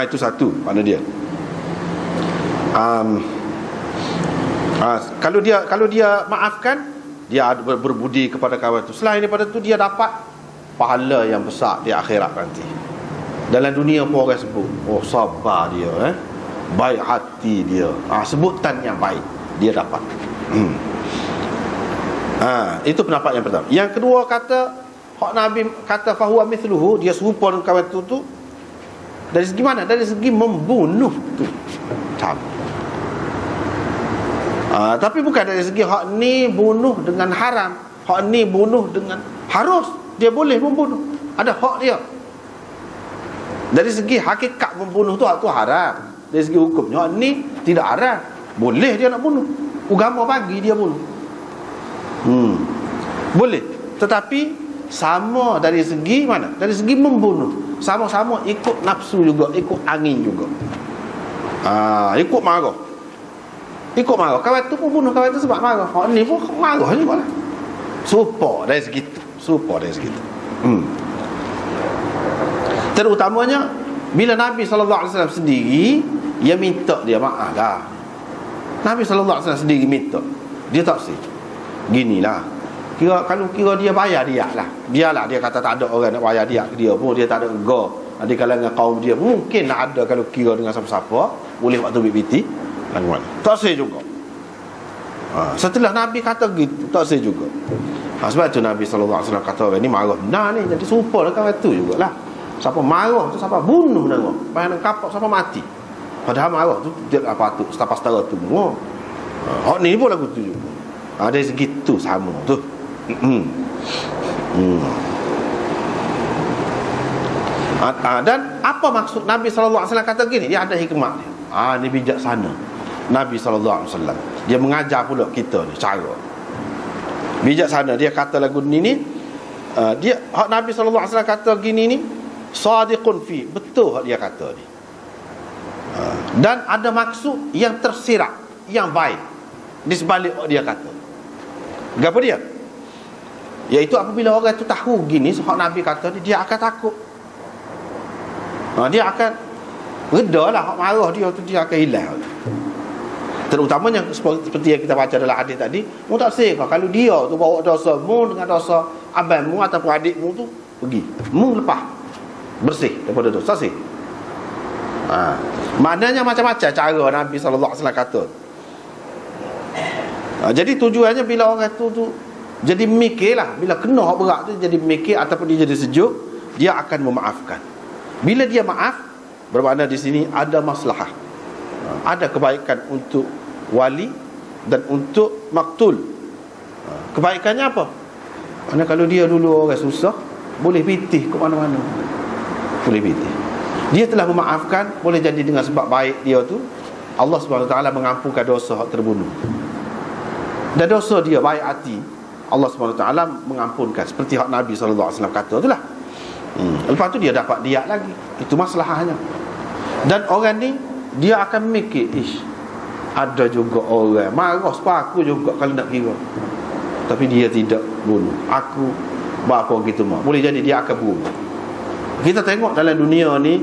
Itu satu makna dia. Kalau dia maafkan, dia berbudi kepada kawan tu. Selain daripada tu, dia dapat pahala yang besar di akhirat nanti. Dalam dunia pun orang sebut, oh sabar dia, baik hati dia, sebutan yang baik dia dapat. Itu pendapat yang pertama. Yang kedua, kata hak Nabi kata fahuwa mithluhu, dia serupa dengan kawan tu dari segi mana? Dari segi membunuh tu. Tapi bukan dari segi hak ni bunuh dengan haram, hak ni bunuh dengan harus. Dia boleh membunuh, ada hak dia. Dari segi hakikat membunuh tu haram. Dari segi hukumnya hak ni tidak haram, boleh dia nak bunuh. Agama bagi dia bunuh, boleh. Tetapi sama dari segi mana? Dari segi membunuh, sama-sama ikut nafsu juga, ikut angin juga. Ikut marah. Kawan tu pun bunuh kawan tu sebab marah. Hak ni pun marah juga lah. Serupa dari segi tu. Terutamanya bila Nabi SAW sendiri, dia minta dia maaf lah. Nabi SAW sendiri minta. Dia tak sih ginilah, kalau dia bayar dia lah, biarlah dia kata tak ada orang nak bayar dia ke dia pun, dia tak ada ego di kalangan kaum dia. Mungkin nak ada kalau kira dengan siapa-siapa, boleh waktu BBT tak sih juga. Setelah Nabi kata gitu, tak sih juga. Sebab tu Nabi SAW kata orang ni marah benar ni, jadi serupa lah kawan tu jugalah. Siapa marah tu siapa bunuh dia, bayang kapak siapa mati. Padahal marah tu tidak patut setapas setara tu. Hak ni pun lagu tu juga. Dari segi tu sama tu. Dan apa maksud Nabi SAW kata gini? Dia ada hikmah dia. Ni bijaksana Nabi SAW. Dia mengajar pula kita ni cara bijaksana. Dia kata lagu ni dia hak Nabi SAW kata gini ni sadiqun fi, betul hak dia kata ni. Dan ada maksud yang tersirat, yang baik di sebalik hak dia kata. Apa dia? Iaitu apabila orang tu tahu gini hak Nabi kata ni, dia akan takut. Dia akan reda lah, hak marah dia tu dia akan hilang. Terutamanya seperti yang kita baca dalam hadis tadi, mu tak sih kalau dia tu bawa dosa mu dengan dosa abangmu ataupun adikmu tu pergi, mu lepas bersih daripada dosa sih. Maknanya macam-macam cara Nabi SAW kata. Jadi tujuannya bila orang tu jadi mikir lah, bila kena hak berat tu jadi mikir ataupun dia jadi sejuk, dia akan memaafkan. Bila dia maaf, bermakna di sini ada maslahah, ada kebaikan untuk wali dan untuk maktul. Kebaikannya apa? Kerana kalau dia dulu orang susah, boleh pitih ke mana-mana, boleh pitih. Dia telah memaafkan, boleh jadi dengan sebab baik dia tu Allah SWT mengampunkan dosa hak terbunuh. Dan dosa dia baik hati, Allah SWT mengampunkan, seperti hak Nabi SAW kata itulah. Lepas tu dia dapat diat lagi. Itu masalahnya. Dan orang ni dia akan mikir, ada juga orang marah sepaku juga kalau nak kira, tapi dia tidak bunuh aku, berapa gitu mah. Boleh jadi dia akan bunuh. Kita tengok dalam dunia ni,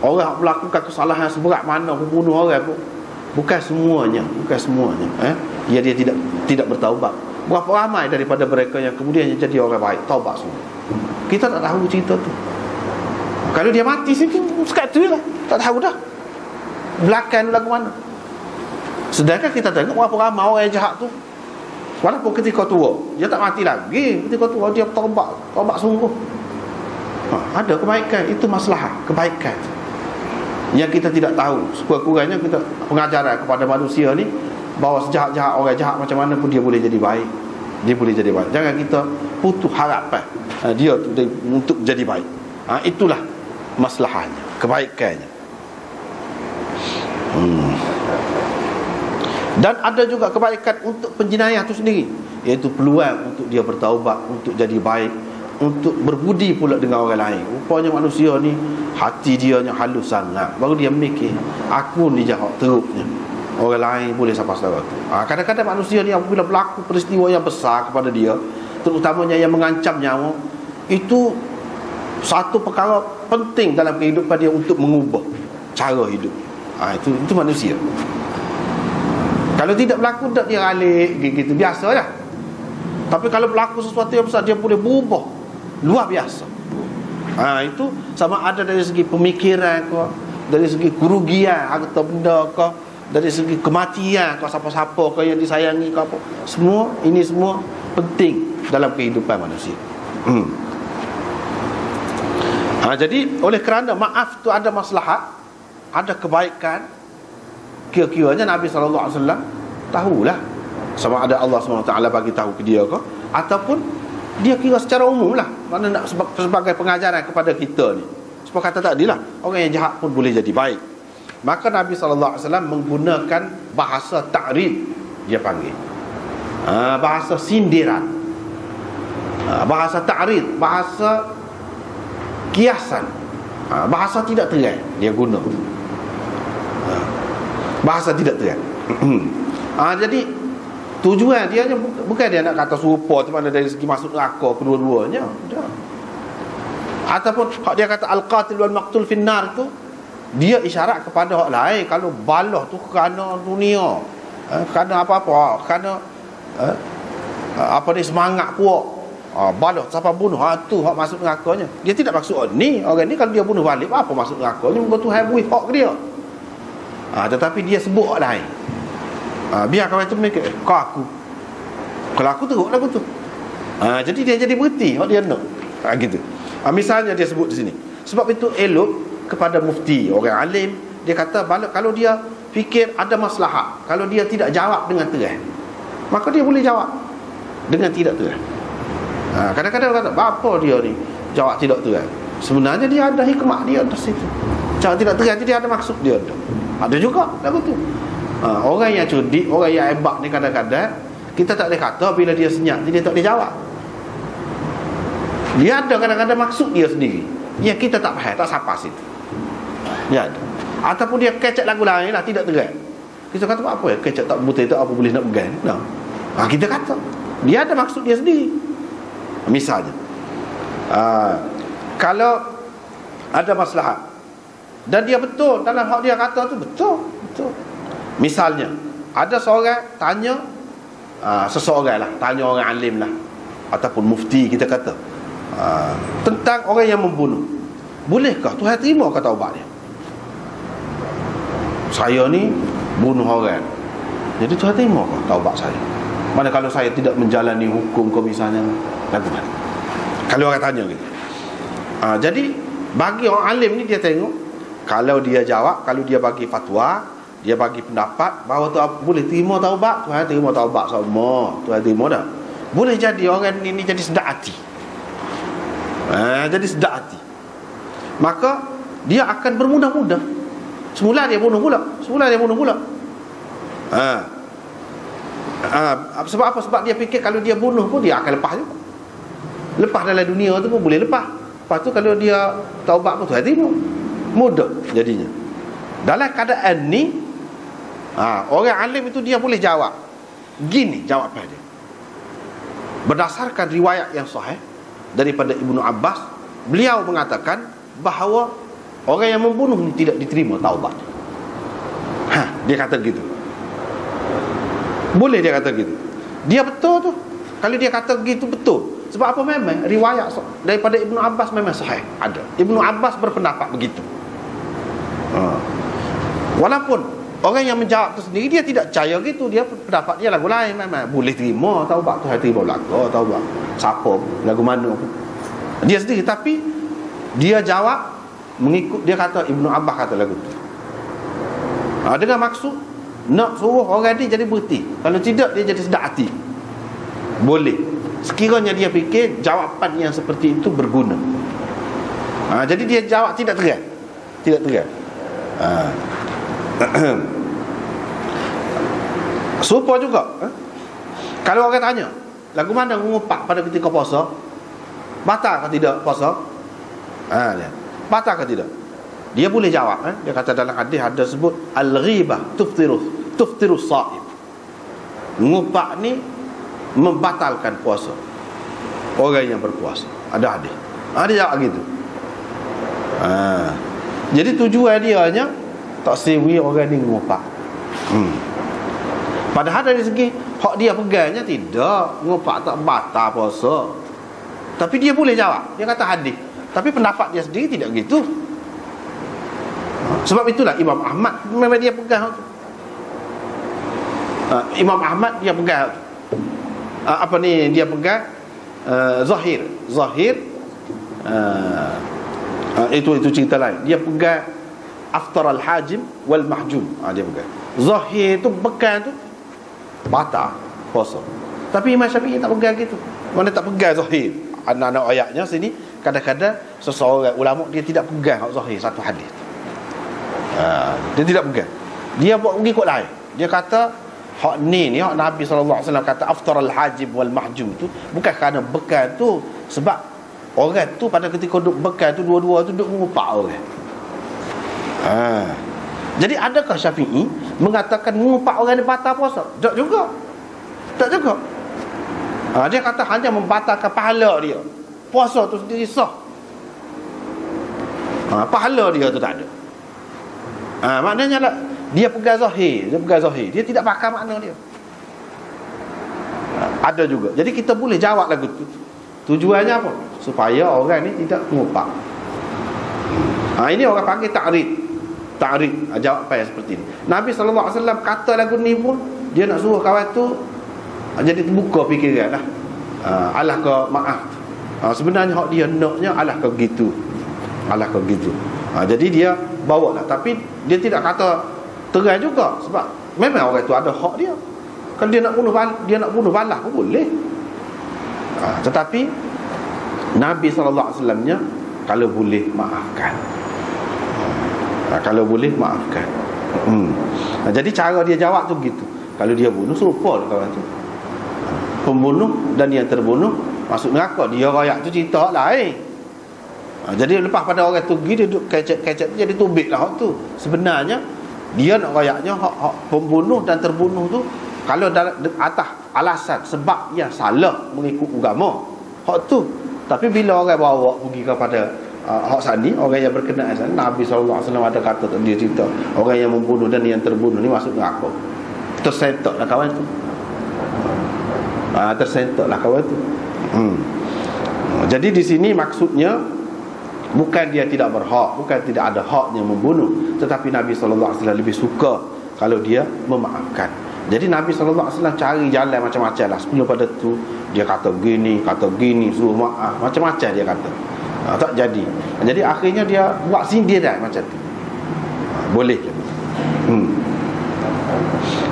orang melakukan kesalahan seberat mana pun, bunuh orang pun, bukan semuanya. Dia tidak bertaubat. Berapa ramai daripada mereka yang kemudian jadi orang baik, taubat semua. Kita tak tahu cerita tu. Kalau dia mati situ, sekat tu lah, tak tahu dah belakang lagu mana. Sedangkan kita tengok berapa ramai orang yang jahat tu Walaupun ketika tua dia tak mati lagi, ketika tua dia taubat sungguh. Ada kebaikan, itu masalah kebaikan yang kita tidak tahu. Sekurang-kurangnya kita pengajaran kepada manusia ni bahawa sejahat-jahat orang jahat macam mana pun dia boleh jadi baik. Dia boleh jadi baik. Jangan kita putus harapan dia untuk jadi baik. Itulah masalahnya, kebaikannya. Dan ada juga kebaikan untuk penjenayah itu sendiri, iaitu peluang untuk dia bertaubat, untuk jadi baik, untuk berbudi pula dengan orang lain. Rupanya manusia ni hati dia yang halus sangat, baru dia mikir aku ni jahat teruknya, orang lain boleh sampai saudara tu. Kadang-kadang manusia ni apabila berlaku peristiwa yang besar kepada dia, terutamanya yang mengancam nyawa, itu satu perkara penting dalam kehidupan dia untuk mengubah cara hidup. Itu manusia. Kalau tidak berlaku, tak dia alik gitu, biasalah. Tapi kalau berlaku sesuatu yang besar, dia boleh berubah luar biasa. Itu sama ada dari segi pemikiran ke, dari segi kerugian harta benda ke, dari segi kematian ke, siapa-siapa ke yang disayangi ke apa. Semua ini semua penting dalam kehidupan manusia. Jadi oleh kerana maaf tu ada maslahat, ada kebaikan, kira-kiranya Nabi SAW tahulah sama ada Allah SWT bagi tahu ke dia ke, ataupun dia kira secara umum lah, mana nak sebagai pengajaran kepada kita ni. Sebab kata tadi lah, orang yang jahat pun boleh jadi baik. Maka Nabi SAW menggunakan bahasa ta'rid, dia panggil bahasa sindiran, bahasa ta'rid, bahasa kiasan, bahasa tidak terang dia guna, bahasa tidak terang. Jadi tujuan dia bukan dia nak kata serupa tu mana dari segi masuk neraka kedua-duanya. Ataupun hak dia kata al-qatil wal maqtul finnar tu, dia isyarat kepada hak lain. Kalau balah tu kerana dunia, kerana apa-apa, kerana apa ni, semangat puak, balah siapa bunuh, tu hak masuk nerakanya. Dia tidak maksud ni orang ni kalau dia bunuh balik apa masuk nerakanya, muka Tuhan beri hak ke dia. Tetapi dia sebut hak lain. Biar kawan itu mikir, kalau aku teruk lagu tu. Jadi dia jadi berhenti hak dia nak. Gitu. Misalnya dia sebut di sini. Sebab itu elok kepada mufti, orang alim, dia kata kalau dia fikir ada maslahat, kalau dia tidak jawab dengan terang, maka dia boleh jawab dengan tidak terang. Kadang-kadang orang kata, apa dia ni jawab tidak terang? Sebenarnya dia ada hikmah dia atas situ. Jawab tidak terang, jadi ada maksud dia ada juga lagu tu. Orang yang cerdik, orang yang hebat ni kadang-kadang kita tak boleh kata bila dia senyap dia tak boleh jawab. Dia ada kadang-kadang maksud dia sendiri yang kita tak faham, tak sapa situ. Dia ada. Ataupun dia kecek lagu lain lah, tidak terang. Kita kata apa ya, kecek tak betul tak apa boleh nak pegang. Kita kata dia ada maksud dia sendiri. Misalnya kalau ada maslahat dan dia betul dalam hak dia kata tu, betul. Misalnya ada seorang tanya seseorang lah, tanya orang alim lah ataupun mufti kita kata tentang orang yang membunuh, bolehkah Tuhan terima kata taubat dia? Saya ni bunuh orang, jadi Tuhan terima kah taubat saya? Mana kalau saya tidak menjalani hukum ke misalnya, lagu mana? Kalau orang tanya gitu. Jadi bagi orang alim ni dia tengok, kalau dia jawab, kalau dia bagi fatwa, dia bagi pendapat bahawa tu boleh terima taubat, Tuhan terima taubat semua, Tuhan terima dah. Boleh jadi orang ini jadi sedap hati. Jadi sedap hati. Maka dia akan bermudah-mudah. Semula dia bunuh pula. Sebab apa? Sebab dia fikir kalau dia bunuh pun dia akan lepas juga. Lepas dalam dunia tu pun boleh lepas. Lepas tu kalau dia taubat pun Tuhan terima. Mudah jadinya. Dalam keadaan ni orang alim itu dia boleh jawab. Gini jawapan dia, berdasarkan riwayat yang sahih daripada Ibnu Abbas, beliau mengatakan bahawa orang yang membunuh ni tidak diterima taubat. Dia kata gitu. Boleh dia kata gitu. Dia betul tu. Kalau dia kata gitu betul. Sebab apa? Memang riwayat daripada Ibnu Abbas memang sahih ada. Ibnu Abbas berpendapat begitu. Walaupun Orang yang menjawab tu sendiri dia tidak percaya gitu, dia pendapat dia lagu lain memang boleh terima, tahu tak Tuhan terima lagu, tahu tak siapa lagu mana pun dia sendiri, tapi dia jawab mengikut, dia kata Ibnu Abbas kata lagu tu dengan maksud nak suruh orang ni jadi berhenti, kalau tidak dia jadi sedap hati. Boleh sekiranya dia fikir jawapan yang seperti itu berguna. Jadi dia jawab tidak teran. Serupa juga kalau orang tanya lagu mana mengupak pada ketika puasa, batal ke tidak puasa? Batal ke tidak? Dia boleh jawab. Dia kata dalam hadis ada sebut al-ghibah tuftiru shaim. Mengupak ni membatalkan puasa orang yang berpuasa. Ada hadis. Dia jawab gitu. Jadi tujuan dia hanya tak siwi orang ni mengupak. Padahal dari segi hak dia pegangnya tidak, mengupak tak batal puasa. Tapi dia boleh jawab. Dia kata hadis. Tapi pendapat dia sendiri tidak gitu. Sebab itulah Imam Ahmad memang dia pegang tu. Imam Ahmad dia pegang dia pegang zahir. Itu cerita lain. Dia pegang aftar al-hajim wal mahjum. Dia pegang zahir tu, pegang tu batal puasa. Tapi Imam Syafi'i tak pegang gitu. Mana tak pegang zahir. Anak-anak ayatnya sini kadang-kadang seseorang ulama dia tidak pegang zahir satu hadis. Dia tidak pegang. Dia buat mengikut lain. Dia kata hak ni hak Nabi sallallahu alaihi wasallam kata aftar al-hajib wal mahjum tu bukan kerana bekal tu, sebab orang tu pada ketika duduk bekal tu dua-dua tu duduk mengupak orang. Jadi adakah Syafi'i mengatakan mengupak orang ni batal puasa? Tak juga. Dia kata hanya membatalkan pahala dia. Puasa tu sendiri sah. Pahala dia tu tak ada. Maknanya lah, dia pegang zahir. Dia tidak pakai makna dia. Ada juga. Jadi kita boleh jawab lagu tu. Tujuannya apa? Supaya orang ni tidak mengupak. Ini orang panggil ta'rid. Jawapan seperti ini. Nabi SAW kata lagu ni pun dia nak suruh kawan tu jadi terbuka fikiran lah. Alah ke maaf. Sebenarnya hak dia naknya alah ke gitu. Jadi dia bawa lah. Tapi dia tidak kata terai juga, sebab memang orang tu ada hak dia. Kalau dia nak bunuh balas pun boleh. Tetapi Nabi SAW nya kalau boleh maafkan. Jadi cara dia jawab tu begitu. Kalau dia bunuh, serupa lah kawan tu. Pembunuh dan yang terbunuh masuk neraka. Dia rakyat tu cerita lain. Jadi lepas pada orang tu pergi, dia duduk kecek jadi tubik lah hak tu. Sebenarnya dia nak rayaknya hak pembunuh dan terbunuh tu, kalau atas alasan sebab yang salah mengikut agama hak tu. Tapi bila orang bawa pergi kepada hak sani, orang yang berkenaan sana, Nabi SAW ada kata, dia cerita orang yang membunuh dan yang terbunuh ni masuk neraka. Tersentak lah kawan tu. Jadi di sini maksudnya bukan dia tidak berhak, bukan tidak ada haknya membunuh, tetapi Nabi SAW lebih suka kalau dia memaafkan. Jadi Nabi SAW cari jalan macam-macam lah. Sebelum pada tu dia kata gini, suruh maaf, macam-macam dia kata. Tak jadi. Jadi akhirnya dia buat sindiran macam tu. Boleh.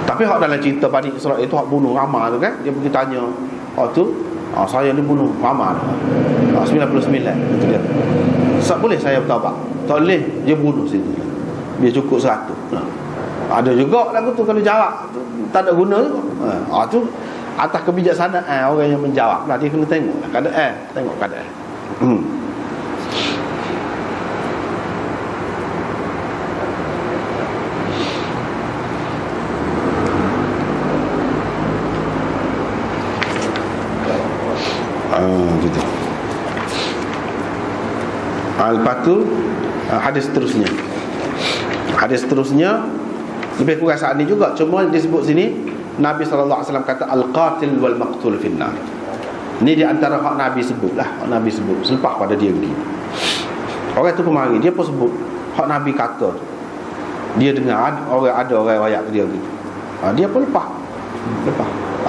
Tapi hak dalam cerita Bani Israel itu hak bunuh ramah tu kan, dia pergi tanya hak tu, saya ni bunuh ramah 99 itu dia. Boleh saya bertaubat? Tak boleh, dia bunuh situ. Dia cukup 100. Ada juga lagu tu kalau jawab tu, tak ada guna tu. Tu atas kebijaksanaan orang yang menjawab. Dia kena tengok keadaan. Gitu. Lepas tu hadis seterusnya lebih kurang saat ni juga, cuma disebut sini Nabi SAW kata al-qatil wal maqtul finnar. Ini di antara hak Nabi sebut lah, hak Nabi sebut selepas pada dia pergi. Orang tu kemari dia pun sebut hak Nabi kata tu. Dia dengar ada orang wayak dia gitu. Dia pun lepas.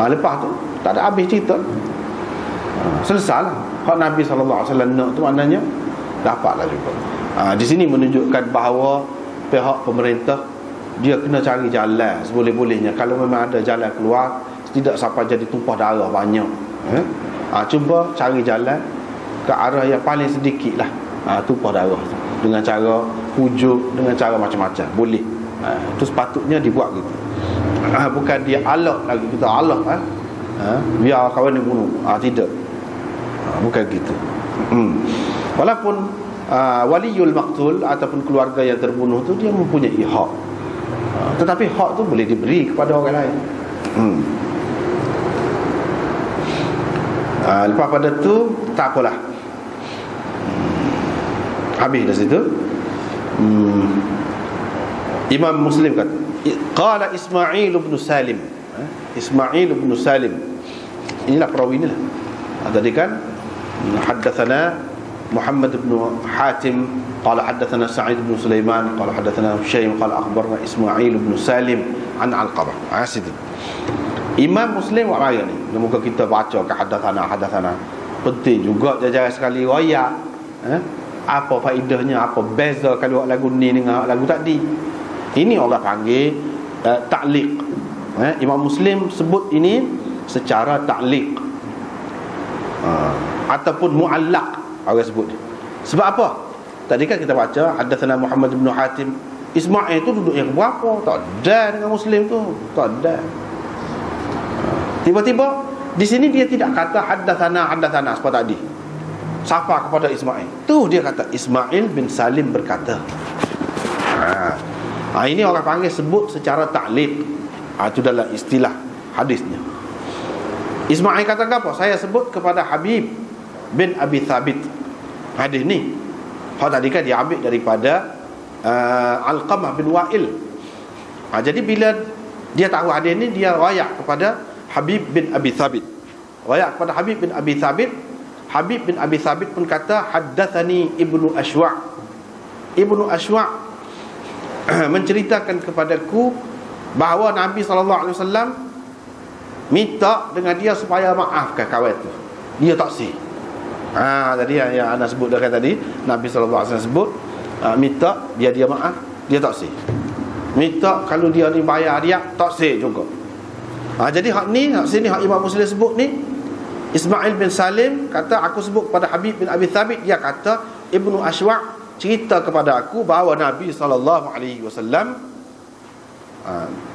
Lepas tu tak ada habis cerita. Selesailah. Hak Nabi SAW nak tu maknanya dapatlah juga. Di sini menunjukkan bahawa pihak pemerintah dia kena cari jalan seboleh-bolehnya. Kalau memang ada jalan keluar, tidak sampai jadi tumpah darah banyak. Cuba cari jalan ke arah yang paling sedikit lah tumpah darah tu, dengan cara pujuk, dengan cara macam-macam. Boleh. Itu sepatutnya dibuat gitu. Bukan dia alak lagi, kita alak biar kawan dia bunuh. Tidak. Bukan gitu. Walaupun waliyul maqtul ataupun keluarga yang terbunuh tu dia mempunyai hak, tetapi hak tu boleh diberi kepada orang lain. Lepas pada tu tak apalah, habis dah situ. Imam Muslim kata, qala Ismail bin Salim. Ismail bin Salim, inilah perawi ni lah. Tadi kan haddatsana Muhammad bin Hatim qala haddatsana Sa'id bin Sulaiman qala haddatsana Hushaym qala akhbarna Ismail bin Salim an Alqamah. Situ Imam Muslim buat mari ni. Muka kita baca ke hadatsana. Penting juga jarang sekali riwayat. Apa faedahnya, apa beza kalau lagu ni dengan lagu tadi. Ini Allah panggil ta'liq. Imam Muslim sebut ini secara ta'liq, ataupun mu'allaq orang sebut. Sebab apa? Tadi kan kita baca hadatsana Muhammad bin Hatim. Ismail tu duduk yang berapa? Tak ada dengan Muslim tu. Tak ada. Tiba-tiba di sini dia tidak kata haddatsana seperti tadi. Sapa kepada Ismail. Tu dia kata Ismail bin Salim berkata. Ini orang panggil sebut secara ta'liq. Itu dalam istilah hadisnya. Ismail kata apa? Saya sebut kepada Habib bin Abi Thabit. Hadis ni tadi kan dia ambil daripada Alqamah bin Wa'il. Jadi bila dia tahu hadis ni, dia riwayat kepada Habib bin Abi Thabit. Riwayat kepada Habib bin Abi Thabit. Habib bin Abi Thabit pun kata haddatsani Ibnu Ashwa'. Ibnu Ashwa' menceritakan kepadaku bahawa Nabi SAW minta dengan dia supaya maafkan kawan tu. Dia tak sih. Tadi yang anda sebut dah kan tadi, Nabi SAW sebut minta dia maaf, dia tak sih. Minta kalau dia ni bayar dia, tak sih juga. Jadi hak ni, hak sini hak Imam Muslim sebut ni, Ismail bin Salim kata aku sebut kepada Habib bin Abi Thabit. Dia kata Ibnu Ashwa' cerita kepada aku bahawa Nabi SAW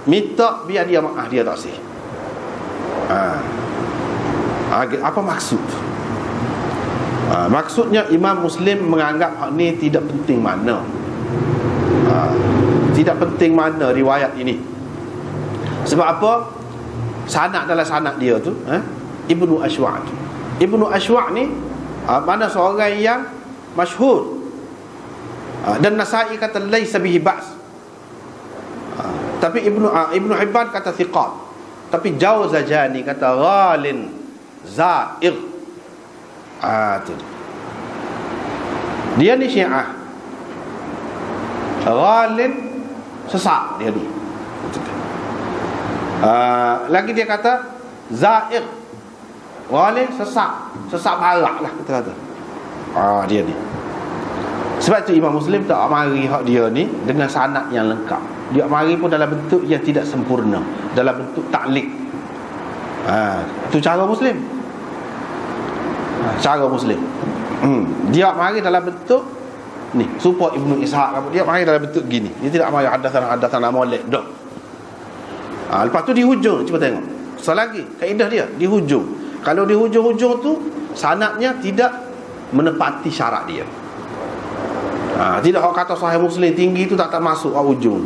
minta biar dia maaf, dia tak sih. Apa maksud? Maksudnya Imam Muslim menganggap hak ni tidak penting mana. Tidak penting mana riwayat ini. Sebab apa? Sanad dalam sanad dia tu Ibnu Ashwa'. Ibnu Ashwa' ni mana seorang yang masyhur. Dan Nasa'i kata laisa bihi ba's. Tapi Ibnu Hibban kata thiqat. Tapi Jawzajani kata ghalin za'ir. Tu dia ni Syiah. Ghalin sesak dia ni. Lagi dia kata za'ir. Ghalin sesak barak lah kita kata. Dia ni. Sebab tu Imam Muslim tak mari hak dia ni dengan sanad yang lengkap. Dia mari pun dalam bentuk yang tidak sempurna, dalam bentuk ta'liq. Itu cara Muslim. Cara Muslim. Dia mari dalam bentuk ni, supaya Ibnu Ishaq dia mari dalam bentuk gini. Dia tidak mari hadatsana molek dah. Lepas tu di hujung cuba tengok. Selagi kaedah dia di hujung. Kalau di hujung-hujung tu sanadnya tidak menepati syarat dia. Tidak hak kata Sahih Muslim tinggi tu tak masuk hak ujung.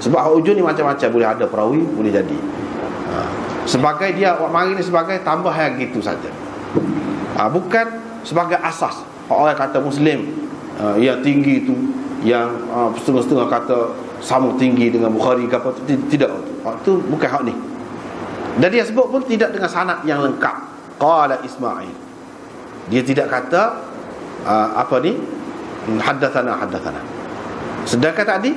Sebab hak ujung ni macam-macam, boleh ada perawi, boleh jadi. Sebagai dia mari ni sebagai tambahan gitu saja. Bukan sebagai asas. Orang kata Muslim yang tinggi tu, yang setengah-setengah kata sama tinggi dengan Bukhari ke apa, tidak. Itu bukan hak ni. Dan dia sebut pun tidak dengan sanad yang lengkap. Qala Ismail. Dia tidak kata apa ni haddatsana. Sedangkan tadi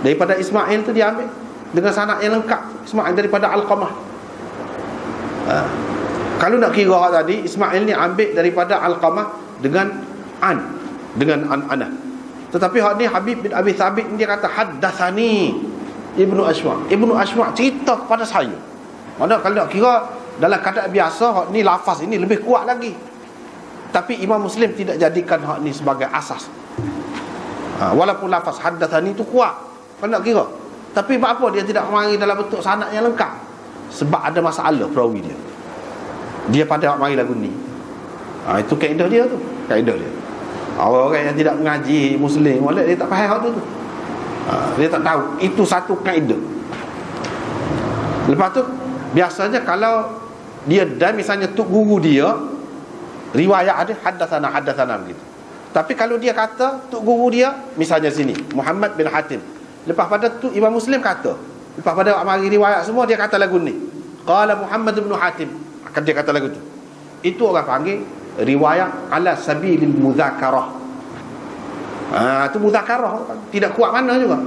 Daripada Ismail tu dia ambil dengan sanad yang lengkap. Ismail daripada Alqamah. Kalau nak kira hak tadi, Ismail ni ambil daripada Alqamah dengan Anah. Tetapi hak ni Habib bin Abi Thabit dia kata haddatsani Ibnu Asma'. Ibnu Asma' cerita kepada saya. Mana kalau nak kira dalam keadaan biasa, hak ni lafaz ini lebih kuat lagi. Tapi Imam Muslim tidak jadikan hak ni sebagai asas. Walaupun lafaz haddatsani itu kuat kalau nak kira. Tapi apa dia tidak mari dalam bentuk sanad yang lengkap? Sebab ada masalah perawi dia. Dia pada mari lagu ni. Itu kaedah dia tu. Kaedah dia. Orang yang tidak mengaji Muslim, dia tak faham hak tu. Dia tak tahu. Itu satu kaedah. Lepas tu biasanya kalau dia dan misalnya tok guru dia riwayat ada haddatsana begitu. Tapi kalau dia kata tok guru dia misalnya sini Muhammad bin Hatim, lepas pada tu Imam Muslim kata, lepas pada mari riwayat semua dia kata lagu ni qala Muhammad bin Hatim, akan dia kata lagu tu. Itu orang panggil riwayat ala sabilil mudzakarah. Itu mudzakarah, tidak kuat mana juga.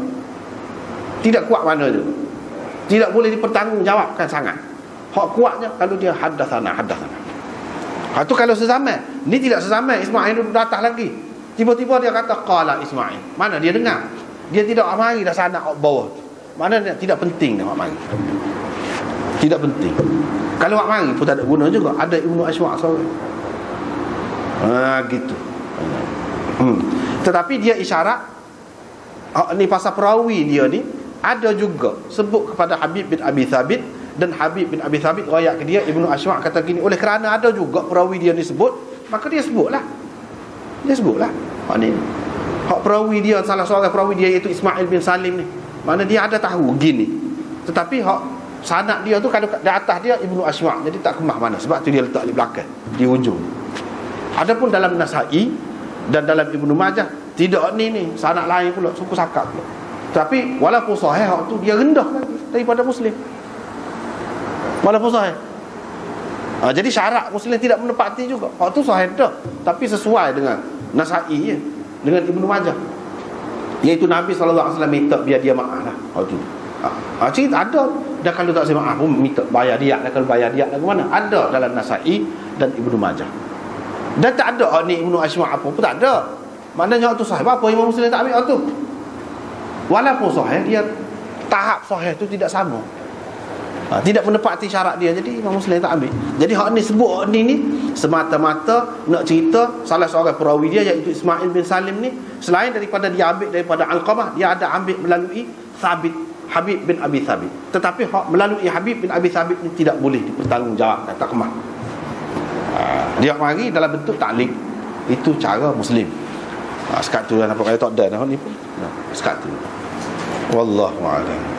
Tidak kuat mana juga. Tidak boleh dipertanggungjawabkan sangat. Hak kuatnya kalau dia haddatsana. Itu kalau sezaman. Ni tidak sezaman, Ismail datang lagi. Tiba-tiba dia kata qala Ismail. Mana dia dengar? Dia tidak mari dah sana bawah. Mana dia tidak penting nak mari. Tidak penting. Kalau nak mari pun tak ada guna juga. Ada Ibnu Asma' seorang. Gitu. Tetapi dia isyarat ni pasal perawi dia ni ada juga sebut kepada Habib bin Abi Thabit, dan Habib bin Abi Thabit riwayat ke dia Ibnu Asma' kata gini, oleh kerana ada juga perawi dia ni sebut, maka dia sebutlah. Hak ni hak perawi dia, salah seorang perawi dia iaitu Ismail bin Salim ni, mana dia ada tahu gini. Tetapi hak sanad dia tu kalau di atas dia Ibnu Asma', jadi tak kemah mana, sebab tu dia letak di belakang, di hujung. Adapun dalam Nasa'i dan dalam Ibnu Majah tidak ni sanad lain pula, suku sakat pula. Tapi walaupun sahih hak tu dia rendah lagi daripada Muslim. Walaupun sahih. Jadi syarat Muslim tidak menepati juga. Hak tu sahih dah, tapi sesuai dengan Nasa'i ya, dengan Ibnu Majah. Iaitu Nabi sallallahu alaihi wasallam minta biar dia maaf lah. Hak tu. Cerita ada. Dan kalau tak saya maaf pun minta bayar dia lah. Kalau bayar dia lah ke mana? Ada dalam Nasa'i dan Ibnu Majah. Dan tak ada ni Ibnu Asma' apa pun tak ada. Maknanya hak tu sahih. Apa Imam Muslim tak ambil hak tu? Walaupun sahih, dia tahap sahih tu tidak sama. Tidak menepati syarat dia. Jadi Imam Muslim tak ambil. Jadi hak ni sebut hak ni semata-mata nak cerita salah seorang perawi dia iaitu Ismail bin Salim ni, selain daripada dia ambil daripada Alqamah, dia ada ambil melalui Habib bin Abi Thabit. Tetapi hak melalui Habib bin Abi Thabit ni tidak boleh dipertanggungjawabkan, tak kemah. Dia mari dalam bentuk ta'liq. Itu cara Muslim. Sekat tu nampak kaya tak ada ni pun. Sekat tu. Wallahu a'lam.